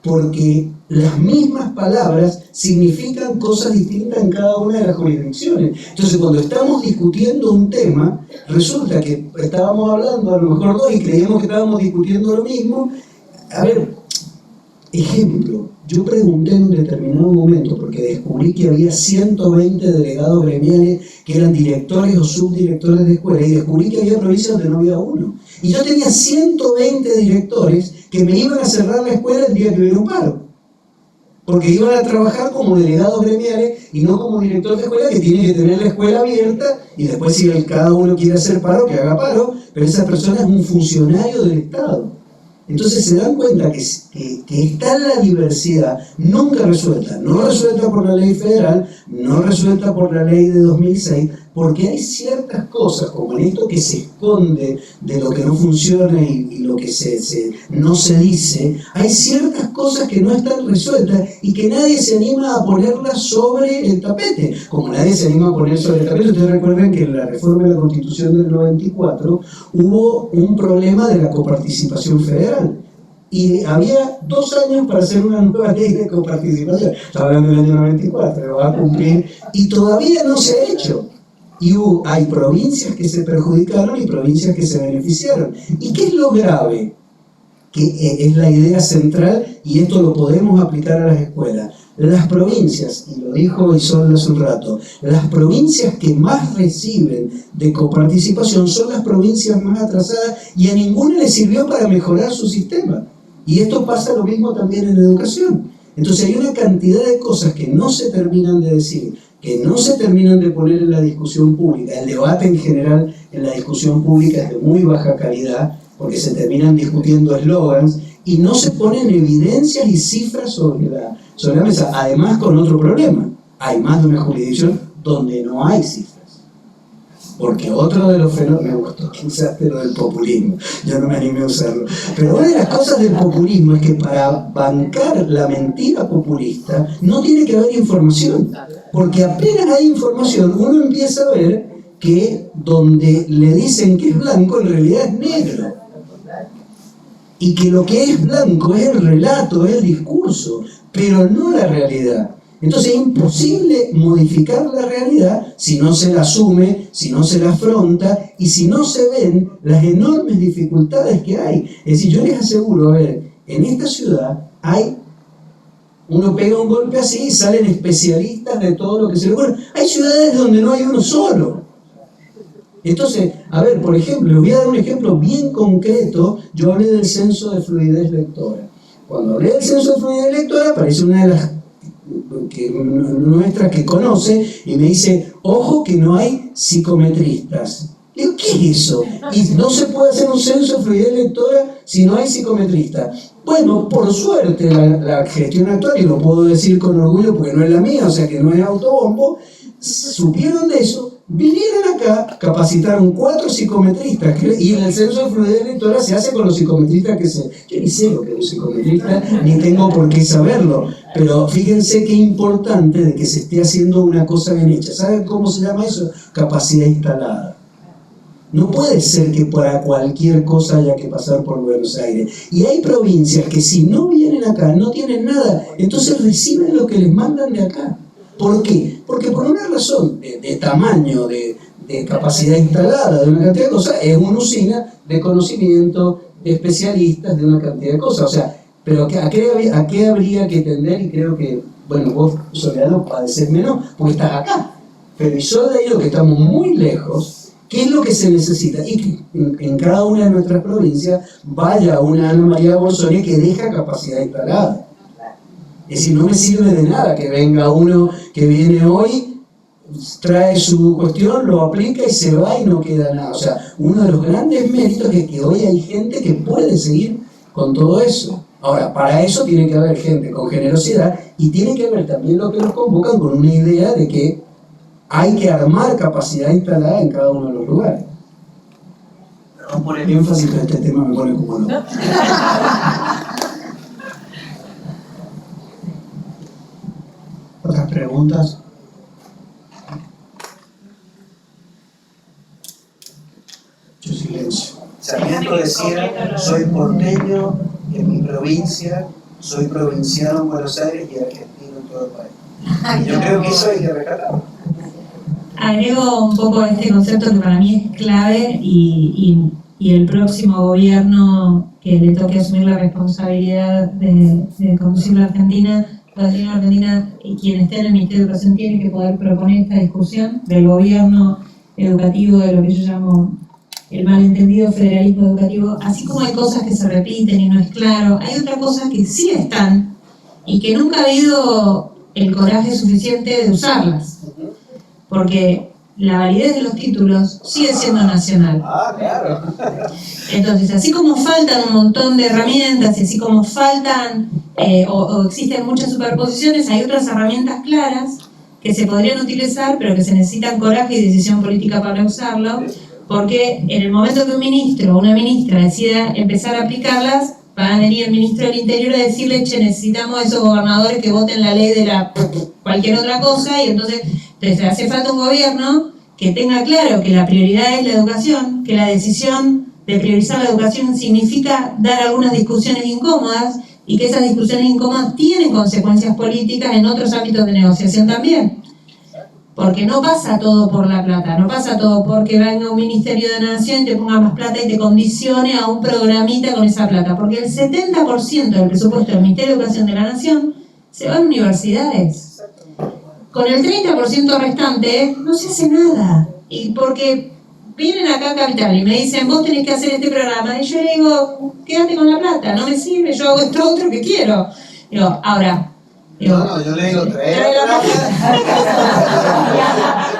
porque las mismas palabras significan cosas distintas en cada una de las jurisdicciones. Entonces, cuando estamos discutiendo un tema, resulta que estábamos hablando, a lo mejor dos, y creíamos que estábamos discutiendo lo mismo. A ver, ejemplo, yo pregunté en un determinado momento, porque descubrí que había 120 delegados gremiales que eran directores o subdirectores de escuela, y descubrí que había provincias donde no había uno. Y yo tenía 120 directores que me iban a cerrar la escuela el día que hubiera un paro, porque iban a trabajar como delegados gremiales y no como director de escuela, que tiene que tener la escuela abierta, y después si cada uno quiere hacer paro, que haga paro, pero esa persona es un funcionario del Estado. Entonces se dan cuenta que está la diversidad nunca resuelta, no resuelta por la ley federal, no resuelta por la ley de 2006, porque hay ciertas cosas, como en esto que se esconde de lo que no funciona y lo que no se dice, hay ciertas cosas que no están resueltas y que nadie se anima a ponerlas sobre el tapete, como nadie se anima a poner sobre el tapete. Ustedes recuerden que en la reforma de la Constitución del 94 hubo un problema de la coparticipación federal. Y había 2 años para hacer una nueva ley de coparticipación. Estaba hablando del año 94, lo va a cumplir, y todavía no se ha hecho. Y hay provincias que se perjudicaron y provincias que se beneficiaron. ¿Y qué es lo grave? Que es la idea central, y esto lo podemos aplicar a las escuelas. Las provincias, y lo dijo Isolda hace un rato, las provincias que más reciben de coparticipación son las provincias más atrasadas, y a ninguna le sirvió para mejorar su sistema. Y esto pasa lo mismo también en educación. Entonces hay una cantidad de cosas que no se terminan de decir, que no se terminan de poner en la discusión pública. El debate en general en la discusión pública es de muy baja calidad, porque se terminan discutiendo eslogans y no se ponen evidencias y cifras sobre la mesa. Además, con otro problema, hay más de una jurisdicción donde no hay cifras. Porque otro de los fenómenos, me gustó que usaste lo del populismo, yo no me animé a usarlo, pero una de las cosas del populismo es que para bancar la mentira populista no tiene que haber información, porque apenas hay información uno empieza a ver que donde le dicen que es blanco en realidad es negro, y que lo que es blanco es el relato, es el discurso, pero no la realidad. Entonces es imposible modificar la realidad si no se la asume, si no se la afronta y si no se ven las enormes dificultades que hay. Es decir, yo les aseguro, a ver, en esta ciudad uno pega un golpe así y salen especialistas de todo lo que se le ocurre. Hay ciudades donde no hay uno solo. Entonces, a ver, por ejemplo, les voy a dar un ejemplo bien concreto. Yo hablé del censo de fluidez lectora. Cuando hablé del censo de fluidez lectora, aparece una de las nuestra que conoce y me dice, ojo que no hay psicometristas. Digo, ¿qué es eso? Y no se puede hacer un censo de fluidez lectora si no hay psicometristas. Bueno, por suerte la gestión actual, y lo puedo decir con orgullo porque no es la mía, o sea que no es autobombo, supieron de eso, vinieron acá, capacitaron 4 psicometristas, y en el censo de fluidez lectora se hace con los psicometristas que se... Yo ni sé lo que es un psicometrista, ni tengo por qué saberlo, pero fíjense qué importante de que se esté haciendo una cosa bien hecha. ¿Saben cómo se llama eso? Capacidad instalada. No puede ser que para cualquier cosa haya que pasar por Buenos Aires. Y hay provincias que si no vienen acá, no tienen nada, entonces reciben lo que les mandan de acá. ¿Por qué? Porque por una razón de tamaño, de capacidad instalada, de una cantidad de cosas, es una usina de conocimiento, de especialistas, de una cantidad de cosas. O sea, pero ¿a qué habría que tender? Y creo que, bueno, vos, Soledad, padecés menos, porque estás acá. Pero Isolda y yo, que estamos muy lejos, ¿qué es lo que se necesita? Y que en cada una de nuestras provincias vaya una Ana María Bolsoni que deja capacidad instalada. Es decir, no me sirve de nada que venga uno que viene hoy, trae su cuestión, lo aplica y se va y no queda nada. O sea, uno de los grandes méritos es que hoy hay gente que puede seguir con todo eso. Ahora, para eso tiene que haber gente con generosidad y tiene que haber también lo que los convocan con una idea de que hay que armar capacidad instalada en cada uno de los lugares. Perdón por el énfasis, pero este tema me pone como loco. ¿Otras preguntas? chico decía, soy porteño en mi provincia, soy provinciano en Buenos Aires y argentino en todo el país. Y yo creo que eso hay que rescatarlo. Agrego un poco este concepto que para mí es clave y el próximo gobierno que le toque asumir la responsabilidad de conducir la Argentina y quien esté en el Ministerio de Educación tiene que poder proponer esta discusión del gobierno educativo, de lo que yo llamo el malentendido federalismo educativo. Así como hay cosas que se repiten y no es claro, hay otras cosas que sí están y que nunca ha habido el coraje suficiente de usarlas, porque la validez de los títulos sigue siendo nacional. Ah, claro. Entonces, así como faltan un montón de herramientas, y así como faltan o existen muchas superposiciones, hay otras herramientas claras que se podrían utilizar, pero que se necesitan coraje y decisión política para usarlo, porque en el momento que un ministro o una ministra decida empezar a aplicarlas, va a venir el ministro del Interior a decirle, che, necesitamos a esos gobernadores que voten la ley de la cualquier otra cosa, y entonces hace falta un gobierno que tenga claro que la prioridad es la educación, que la decisión de priorizar la educación significa dar algunas discusiones incómodas, y que esas discusiones incómodas tienen consecuencias políticas en otros ámbitos de negociación también. Porque no pasa todo por la plata, no pasa todo porque venga un Ministerio de la Nación y te ponga más plata y te condicione a un programita con esa plata. Porque el 70% del presupuesto del Ministerio de Educación de la Nación se va a universidades. Con el 30% restante no se hace nada. Y porque vienen acá a Capital y me dicen, vos tenés que hacer este programa, y yo le digo, quédate con la plata, no me sirve, yo hago esto otro que quiero. Digo, ahora... No, yo le digo, trae la plata.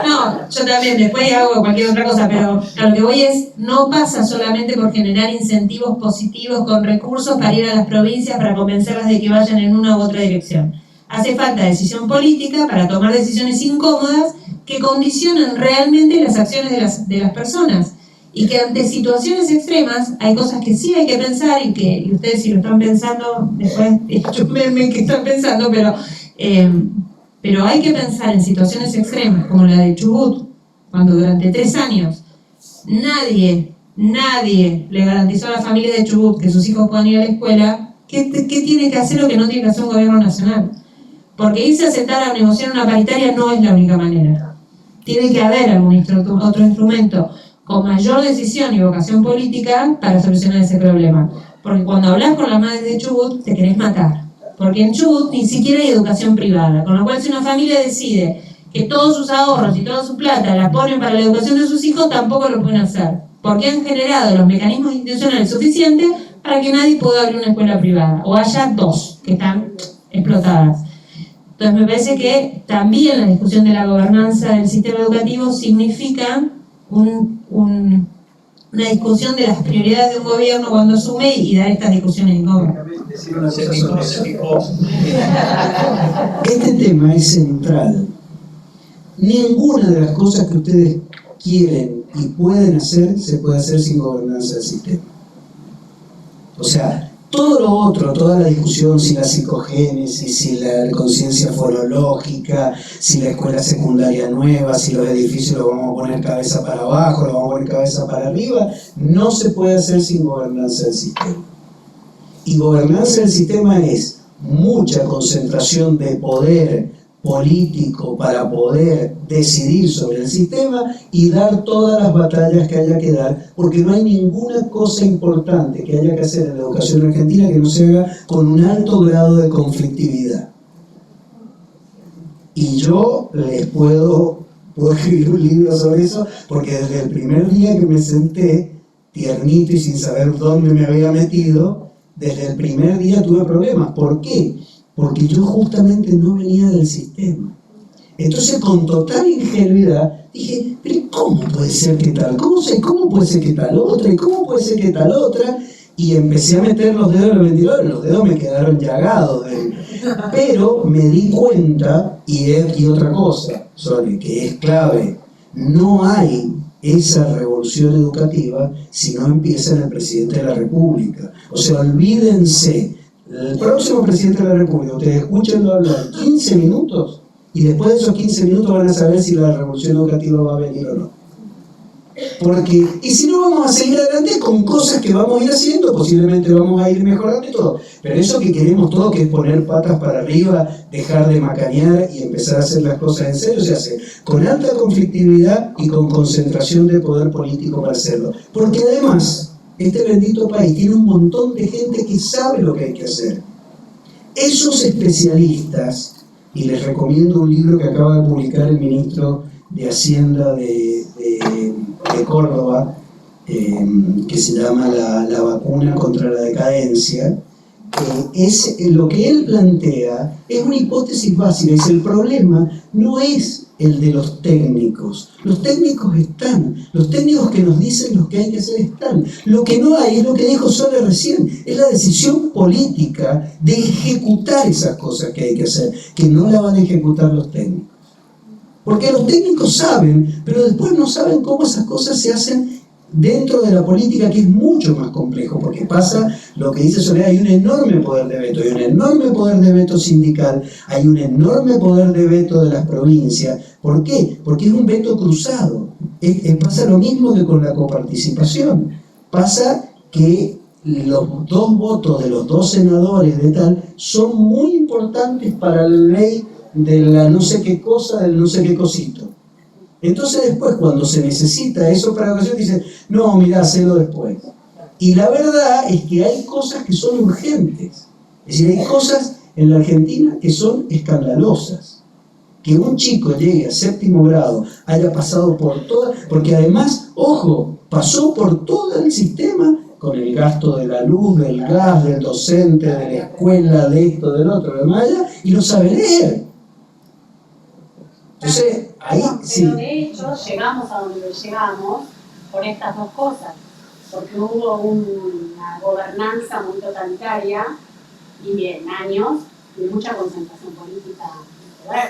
No, yo también, después hago cualquier otra cosa, pero a lo que voy es, no pasa solamente por generar incentivos positivos con recursos para ir a las provincias para convencerlas de que vayan en una u otra dirección. Hace falta decisión política para tomar decisiones incómodas que condicionan realmente las acciones de las personas. Y que ante situaciones extremas hay cosas que sí hay que pensar, y ustedes si lo están pensando, después chúmenme que están pensando, pero hay que pensar en situaciones extremas como la de Chubut, cuando durante 3 años nadie le garantizó a la familia de Chubut que sus hijos puedan ir a la escuela. ¿Qué tiene que hacer lo que no tiene que hacer un gobierno nacional? Porque irse a sentar a negociar una paritaria no es la única manera. Tiene que haber algún otro instrumento con mayor decisión y vocación política para solucionar ese problema. Porque cuando hablas con la madre de Chubut, te querés matar. Porque en Chubut ni siquiera hay educación privada. Con lo cual, si una familia decide que todos sus ahorros y toda su plata la ponen para la educación de sus hijos, tampoco lo pueden hacer. Porque han generado los mecanismos institucionales suficientes para que nadie pueda abrir una escuela privada. O haya 2 que están explotadas. Entonces, me parece que también la discusión de la gobernanza del sistema educativo significa una discusión de las prioridades de un gobierno cuando asume, y dar estas discusiones incómodas. Este tema es central. Ninguna de las cosas que ustedes quieren y pueden hacer se puede hacer sin gobernanza del sistema. O sea, todo lo otro, toda la discusión, si la psicogénesis, si la conciencia fonológica, si la escuela secundaria nueva, si los edificios los vamos a poner cabeza para abajo, los vamos a poner cabeza para arriba, no se puede hacer sin gobernanza del sistema. Y gobernanza del sistema es mucha concentración de poder político para poder decidir sobre el sistema y dar todas las batallas que haya que dar, porque no hay ninguna cosa importante que haya que hacer en la educación argentina que no se haga con un alto grado de conflictividad. Y yo les puedo escribir un libro sobre eso, porque desde el primer día que me senté, tiernito y sin saber dónde me había metido, desde el primer día tuve problemas. ¿Por qué? Porque yo justamente no venía del sistema. Entonces, con total ingenuidad, dije, pero ¿cómo puede ser que tal cosa? ¿Y cómo puede ser que tal otra? ¿Y cómo puede ser que tal otra? Y empecé a meter los dedos en el ventilador, los dedos me quedaron llagados. Pero me di cuenta, y otra cosa, Sole, que es clave, no hay esa revolución educativa si no empieza en el presidente de la República. O sea, olvídense. El próximo presidente de la República, ustedes escúchenlo hablar 15 minutos y después de esos 15 minutos van a saber si la revolución educativa va a venir o no. Y si no, vamos a seguir adelante con cosas que vamos a ir haciendo, posiblemente vamos a ir mejorando y todo. Pero eso que queremos todos, que es poner patas para arriba, dejar de macanear y empezar a hacer las cosas en serio, se hace con alta conflictividad y con concentración de poder político para hacerlo. Porque además, este bendito país tiene un montón de gente que sabe lo que hay que hacer. Esos especialistas, y les recomiendo un libro que acaba de publicar el ministro de Hacienda de Córdoba, que se llama la vacuna contra la decadencia, es lo que él plantea es una hipótesis básica. Dice, el problema no es el de los técnicos están, los técnicos que nos dicen lo que hay que hacer están, lo que no hay es lo que dijo Sole recién, es la decisión política de ejecutar esas cosas que hay que hacer, que no la van a ejecutar los técnicos. Porque los técnicos saben, pero después no saben cómo esas cosas se hacen dentro de la política, que es mucho más complejo, porque pasa lo que dice Soledad, hay un enorme poder de veto, hay un enorme poder de veto sindical, hay un enorme poder de veto de las provincias. ¿Por qué? Porque es un veto cruzado. Pasa lo mismo que con la coparticipación. Pasa que los dos votos de los dos senadores de tal son muy importantes para la ley de la no sé qué cosa, del no sé qué cosito. Entonces después, cuando se necesita eso para la ocasión, dicen, no, mirá, hacelo después. Y la verdad es que hay cosas que son urgentes. Es decir, hay cosas en la Argentina que son escandalosas. Que un chico llegue a 7º grado, haya pasado por toda... Porque además, ojo, pasó por todo el sistema, con el gasto de la luz, del gas, del docente, de la escuela, de esto, del otro, de Maya, y no sabe leer. Entonces, ahí sí. Pero de hecho, llegamos a donde llegamos por estas dos cosas, porque hubo una gobernanza muy totalitaria y en años de mucha concentración política de poder.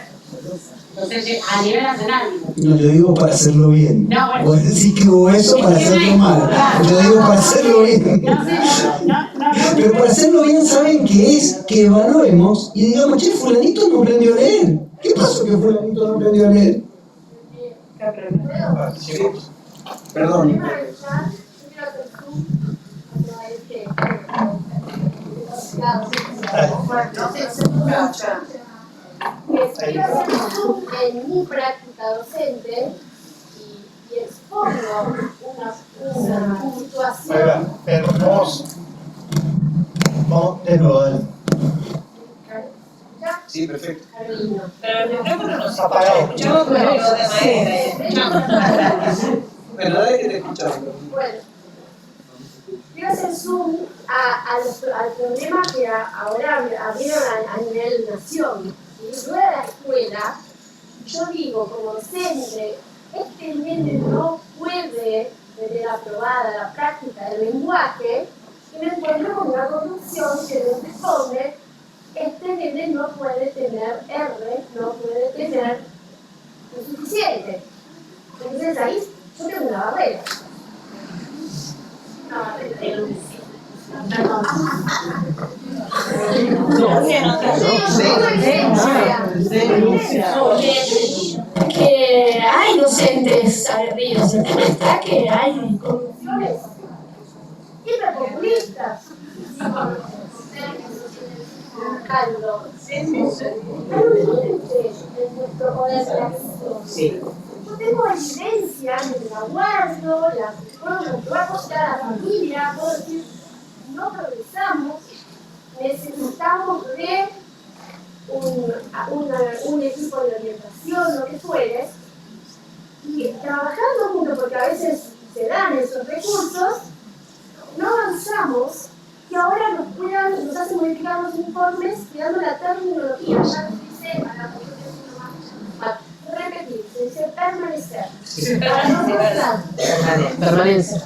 Entonces, a nivel nacional, no, yo digo para hacerlo bien. No, bueno. Vos decís que hubo eso para hacerlo mal. Yo digo para hacerlo bien. Pero para hacerlo bien, ¿saben qué es? Que evaluemos y digamos, che, fulanito no aprendió a leer. ¿Qué pasó que fulanito no aprendió a leer? Perdón. Quiero hacer zoom en mi práctica docente y expongo una situación. Pero vamos de nuevo, dale. Sí, perfecto. Pero el micrófono no se apagado. escuchamos con el de madera. Pero dale que te escuchamos. Bueno, quiero hacer zoom al problema que ahora abrieron a nivel nación. Si yo a la escuela, yo digo como docente, este nene no puede tener aprobada la práctica del lenguaje, y me encuentro con una conducción que no responde, este nene no puede tener R, no puede tener lo suficiente. Entonces ahí yo tengo una barrera. Una barrera. Que hay docentes aguerridos en esta, que hay conducciones hiperpopulistas. En nuestro poder de acción. Yo tengo evidencia, me la guardo, la puedo apostar a la familia, puedo decir, no progresamos, necesitamos de un equipo de orientación, lo que fuere, y trabajando juntos, porque a veces se dan esos recursos, no avanzamos, y ahora nos hacen modificar los informes, creando la terminología, ya no dice, repetir, se dice permanecer. Sí, para no avanzar. Permanencia.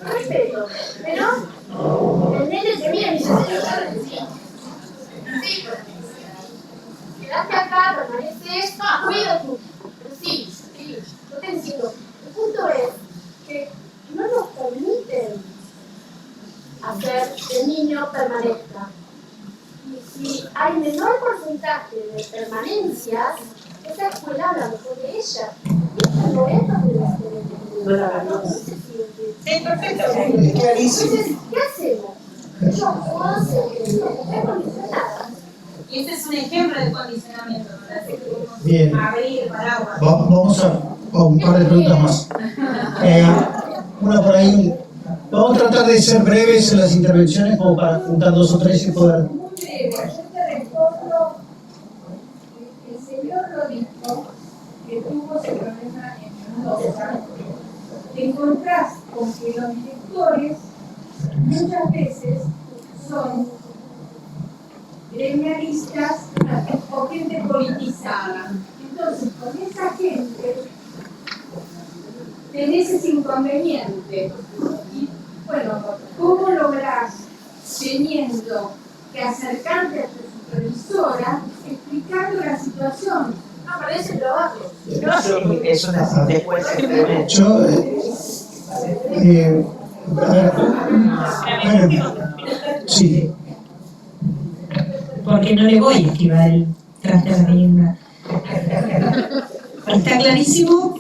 Respeto, pero el nene se mira y dice, sí, quedaste acá, permaneces, cuida tú, pero sí, yo te entiendo. El punto es que no nos permiten hacer que el niño permanezca. Y si hay menor porcentaje de permanencias, esa escuela habla mejor de ella. Y esta no es la primera Sí, perfecto. Es clarísimo. Entonces, ¿qué hacemos? Yo puedo hacer que mi mujer esté condicionada. Y este es un ejemplo de condicionamiento, ¿no? Así que podemos Bien. abrir el paraguas. Vamos a un par de preguntas más. Una por ahí. Vamos a tratar de ser breves en las intervenciones como para juntar 2 o 3 y poder... Muy breve, yo te respondo. El señor lo dijo, que tuvo ese problema en Mendoza. Te encontrás con que los directores muchas veces son gremialistas o gente politizada. Entonces, con esa gente tenés ese inconveniente. Y bueno, ¿cómo lográs, teniendo que acercarte a tu supervisora, explicando la situación? No, pero ese trabajo. Sí, eso es después. Yo, a ver, bueno, sí, Porque no le voy a esquivar el traste a la leyenda. Está clarísimo,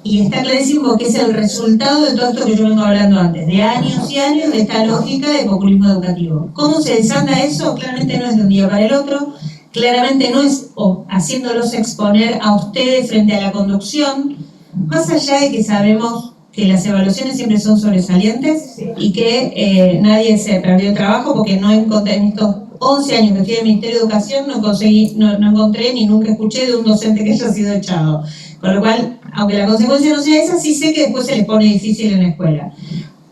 y está clarísimo que es el resultado de todo esto que yo vengo hablando antes, de años y años de esta lógica de populismo educativo. ¿Cómo se desanda eso? Claramente no es de un día para el otro, claramente no es haciéndolos exponer a ustedes frente a la conducción, más allá de que sabemos que las evaluaciones siempre son sobresalientes y que nadie se perdió el trabajo porque no encontré en estos 11 años que estoy en el Ministerio de Educación no encontré ni nunca escuché de un docente que haya sido echado. Con lo cual, aunque la consecuencia no sea esa, sí sé que después se les pone difícil en la escuela.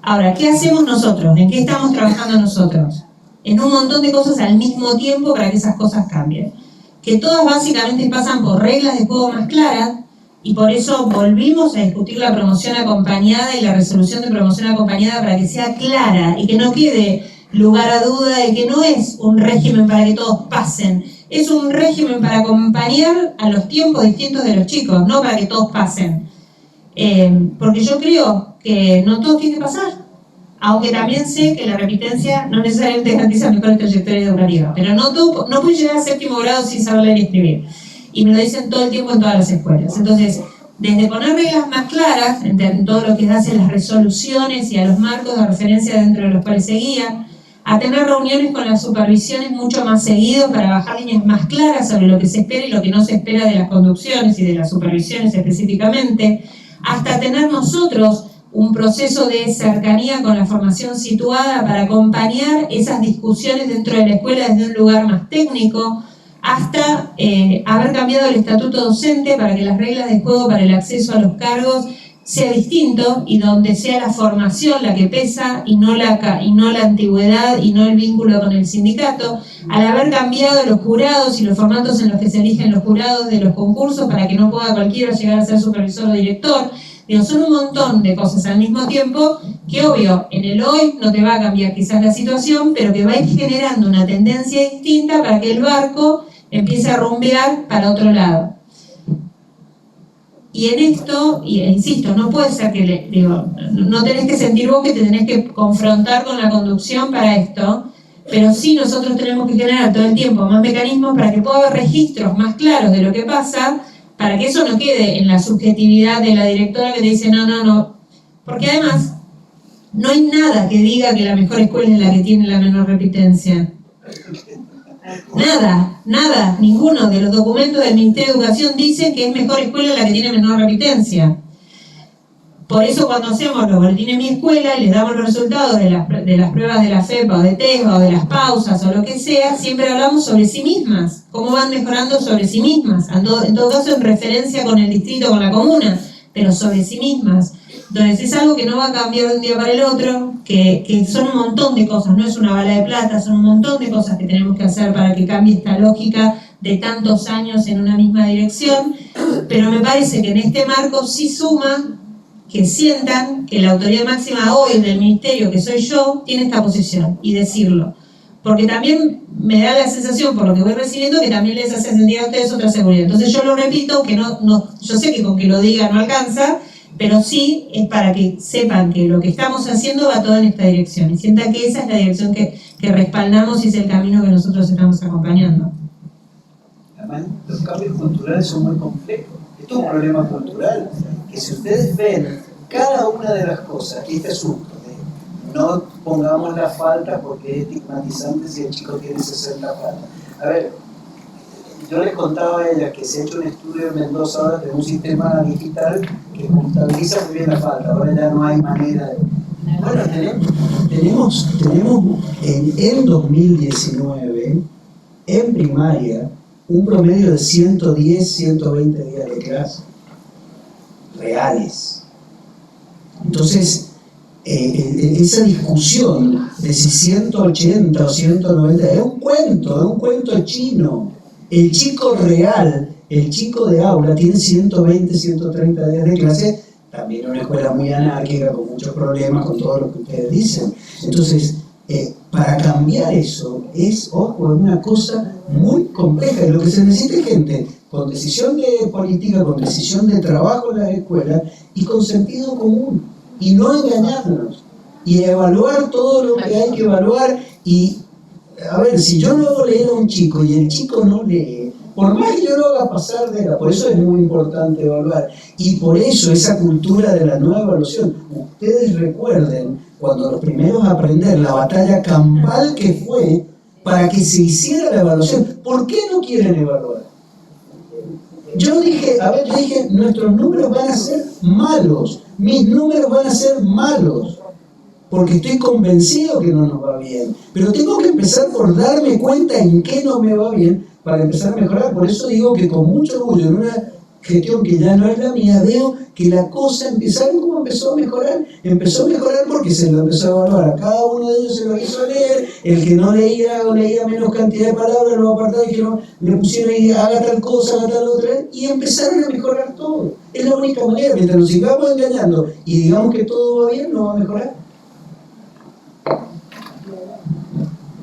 Ahora, ¿qué hacemos nosotros? ¿En qué estamos trabajando nosotros? En un montón de cosas al mismo tiempo para que esas cosas cambien. Que todas básicamente pasan por reglas de juego más claras, y por eso volvimos a discutir la promoción acompañada y la resolución de promoción acompañada para que sea clara y que no quede lugar a duda de que no es un régimen para que todos pasen, es un régimen para acompañar a los tiempos distintos de los chicos, no para que todos pasen. Porque yo creo que no todos tienen que pasar, aunque también sé que la repitencia no necesariamente garantiza mejor trayectoria educativa, pero no pueden llegar a 7º grado sin saber leer y escribir. Y me lo dicen todo el tiempo en todas las escuelas. Entonces, desde poner reglas más claras en todo lo que hacen las resoluciones y a los marcos de referencia dentro de los cuales se guía, a tener reuniones con las supervisiones mucho más seguidos para bajar líneas más claras sobre lo que se espera y lo que no se espera de las conducciones y de las supervisiones específicamente, hasta tener nosotros un proceso de cercanía con la formación situada para acompañar esas discusiones dentro de la escuela desde un lugar más técnico, hasta haber cambiado el estatuto docente para que las reglas de juego para el acceso a los cargos sea distinto y donde sea la formación la que pesa y no la antigüedad y no el vínculo con el sindicato, al haber cambiado los jurados y los formatos en los que se eligen los jurados de los concursos para que no pueda cualquiera llegar a ser supervisor o director. Digo, son un montón de cosas al mismo tiempo que obvio, en el hoy no te va a cambiar quizás la situación, pero que va a ir generando una tendencia distinta para que el barco empiece a rumbear para otro lado. Y en esto, insisto, no puede ser que, no tenés que sentir vos que te tenés que confrontar con la conducción para esto, pero sí nosotros tenemos que generar todo el tiempo más mecanismos para que pueda haber registros más claros de lo que pasa, para que eso no quede en la subjetividad de la directora que te dice no, porque además no hay nada que diga que la mejor escuela es la que tiene la menor repitencia. Nada, ninguno de los documentos del Ministerio de Educación dice que es mejor escuela la que tiene menor repitencia. Por eso cuando hacemos los boletines Mi Escuela y les damos los resultados de las pruebas de la FEPA o de TESBA o de las pausas o lo que sea, siempre hablamos sobre sí mismas, cómo van mejorando sobre sí mismas, en todo caso en referencia con el distrito, con la comuna, pero sobre sí mismas. Entonces es algo que no va a cambiar de un día para el otro, que son un montón de cosas, no es una bala de plata, son un montón de cosas que tenemos que hacer para que cambie esta lógica de tantos años en una misma dirección, pero me parece que en este marco sí suma que sientan que la autoridad máxima hoy del ministerio, que soy yo, tiene esta posición, y decirlo. Porque también me da la sensación, por lo que voy recibiendo, que también les hace sentir a ustedes otra seguridad. Entonces yo lo repito, que yo sé que con que lo diga no alcanza, pero sí es para que sepan que lo que estamos haciendo va todo en esta dirección, y sientan que esa es la dirección que respaldamos y es el camino que nosotros estamos acompañando. los cambios culturales son muy complejos. Esto es un problema cultural, que si ustedes ven cada una de las cosas, este asunto de no pongamos la falta porque es estigmatizante si el chico tiene 60 faltas. A ver, yo les contaba a ella que se ha hecho un estudio en Mendoza ahora de un sistema digital que contabiliza muy bien la falta, ahora ya no hay manera de... Bueno, tenemos en 2019, en primaria, un promedio de 110, 120 días de clase reales. Entonces, esa discusión de si 180 o 190 es un cuento chino. El chico real, el chico de aula, tiene 120, 130 días de clase, también una escuela muy anárquica, con muchos problemas, con todo lo que ustedes dicen. Entonces, para cambiar eso es una cosa muy compleja, y lo que se necesita es gente con decisión de política, con decisión de trabajo en las escuelas y con sentido común, y no engañarnos, y evaluar todo lo que hay que evaluar. Y a ver, si yo no hago leer a un chico y el chico no lee, por más que yo lo haga pasar de la... Por eso es muy importante evaluar, y por eso esa cultura de la nueva evaluación. Ustedes recuerden cuando los primeros a aprender la batalla campal que fue para que se hiciera la evaluación. ¿Por qué no quieren evaluar? Yo dije, nuestros números van a ser malos, mis números van a ser malos, porque estoy convencido que no nos va bien, pero tengo que empezar por darme cuenta en qué no me va bien para empezar a mejorar. Por eso digo que con mucho orgullo, en una gestión que ya no es la mía, veo que la cosa ¿saben cómo empezó a mejorar? Empezó a mejorar porque se lo empezó a evaluar a cada uno de ellos, se lo hizo leer, el que no leía o leía menos cantidad de palabras, lo apartaba y que no le pusieron ahí, haga tal cosa, haga tal otra, y empezaron a mejorar todo. Es la única manera. Mientras nos sigamos engañando y digamos que todo va bien, no va a mejorar.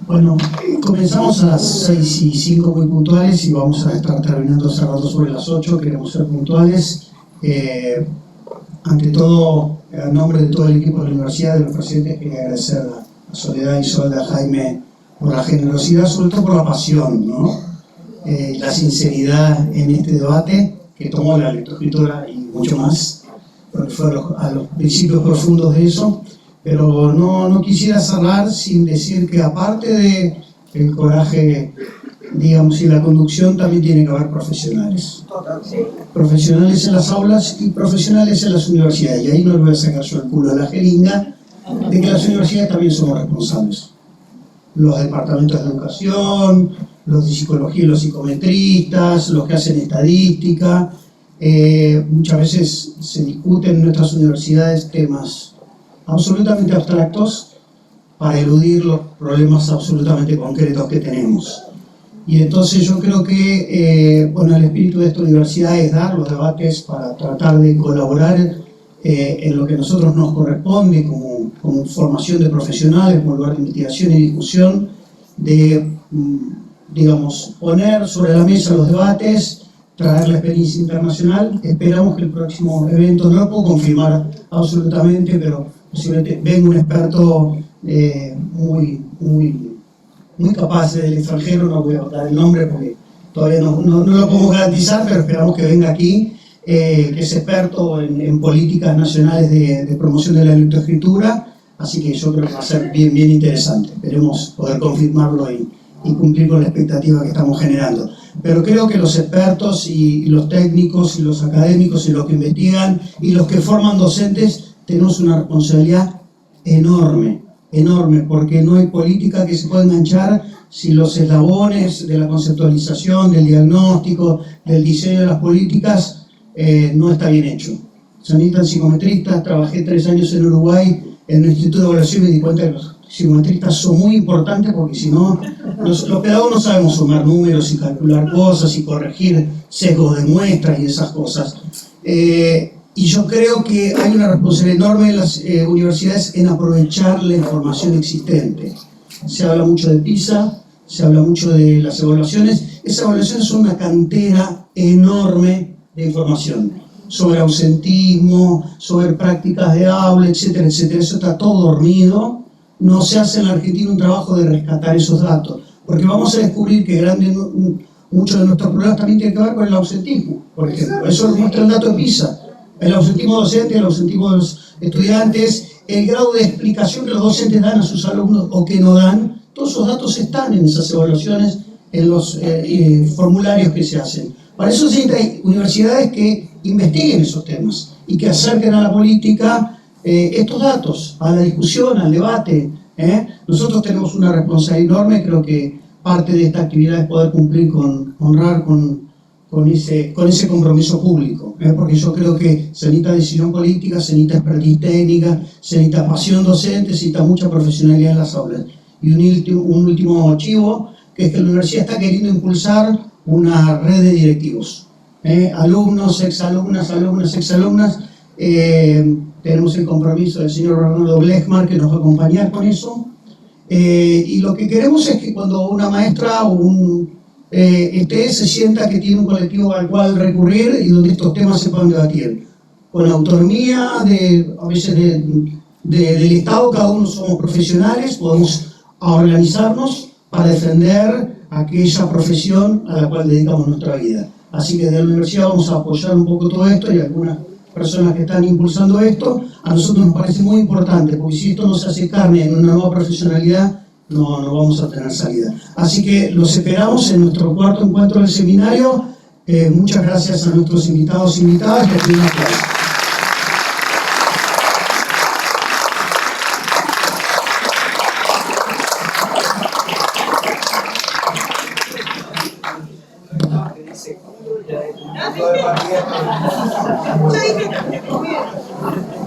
Bueno, comenzamos a las 6:05 muy puntuales y vamos a estar terminando cerrando sobre las 8, queremos ser puntuales. Ante todo, a nombre de todo el equipo de la universidad, de los presidentes, quería agradecer a Soledad, Isolda, a Jaime por la generosidad, sobre todo por la pasión, ¿no? La sinceridad en este debate que tomó la lectoescritura y mucho más, porque fue a los principios profundos de eso. Pero no quisiera cerrar sin decir que aparte del coraje, digamos, y la conducción, también tiene que haber profesionales. Profesionales en las aulas y profesionales en las universidades. Y ahí no les voy a sacar yo el culo a la jeringa de que las universidades también somos responsables. Los departamentos de educación, los de psicología y los psicometristas, los que hacen estadística. Muchas veces se discuten en nuestras universidades temas absolutamente abstractos para eludir los problemas absolutamente concretos que tenemos. Y entonces yo creo que el espíritu de esta universidad es dar los debates para tratar de colaborar en lo que a nosotros nos corresponde como formación de profesionales, como lugar de investigación y discusión, de, digamos, poner sobre la mesa los debates, traer la experiencia internacional. Esperamos que el próximo evento, no lo puedo confirmar absolutamente, pero posiblemente venga un experto muy capaz del extranjero, no voy a dar el nombre porque todavía no lo podemos garantizar, pero esperamos que venga aquí, que es experto en políticas nacionales de promoción de la lectoescritura, así que yo creo que va a ser bien interesante. Esperemos poder confirmarlo y cumplir con la expectativa que estamos generando. Pero creo que los expertos y los técnicos y los académicos y los que investigan y los que forman docentes tenemos una responsabilidad enorme, porque no hay política que se pueda enganchar si los eslabones de la conceptualización, del diagnóstico, del diseño de las políticas no está bien hecho. Se necesitan psicometristas. Trabajé 3 años en Uruguay en un instituto de evaluación y me di cuenta que los psicometristas son muy importantes, porque si no, los pedagogos no sabemos sumar números y calcular cosas y corregir sesgos de muestras y esas cosas. Y yo creo que hay una responsabilidad enorme en las universidades en aprovechar la información existente. Se habla mucho de PISA, se habla mucho de las evaluaciones. Esas evaluaciones son una cantera enorme de información sobre ausentismo, sobre prácticas de aula, etcétera, etcétera. Eso está todo dormido. No se hace en la Argentina un trabajo de rescatar esos datos, porque vamos a descubrir que muchos de nuestros problemas también tienen que ver con el ausentismo, por ejemplo. Eso lo muestra el dato de PISA. El ausentismo docente, el ausentismo de los estudiantes, el grado de explicación que los docentes dan a sus alumnos o que no dan, todos esos datos están en esas evaluaciones, en los formularios que se hacen. Para eso se necesitan universidades que investiguen esos temas y que acerquen a la política estos datos, a la discusión, al debate. Nosotros tenemos una responsabilidad enorme, creo que parte de esta actividad es poder cumplir honrar con ese compromiso público, porque yo creo que se necesita decisión política, se necesita expertise técnica, se necesita pasión docente, se necesita mucha profesionalidad en las aulas. Y un último chivo, que es que la universidad está queriendo impulsar una red de directivos, alumnos, exalumnas, alumnas, exalumnas. Tenemos el compromiso del señor Bernardo Blechmar, que nos va a acompañar con eso. Y lo que queremos es que cuando una maestra o un se sienta que tiene un colectivo al cual recurrir y donde estos temas se puedan debatir. Con autonomía, a veces del Estado, cada uno somos profesionales, podemos organizarnos para defender aquella profesión a la cual dedicamos nuestra vida. Así que desde la universidad vamos a apoyar un poco todo esto y algunas personas que están impulsando esto. A nosotros nos parece muy importante, porque si esto no se hace carne en una nueva profesionalidad, no vamos a tener salida. Así que los esperamos en nuestro cuarto encuentro del seminario. Muchas gracias a nuestros invitados e invitadas. Ya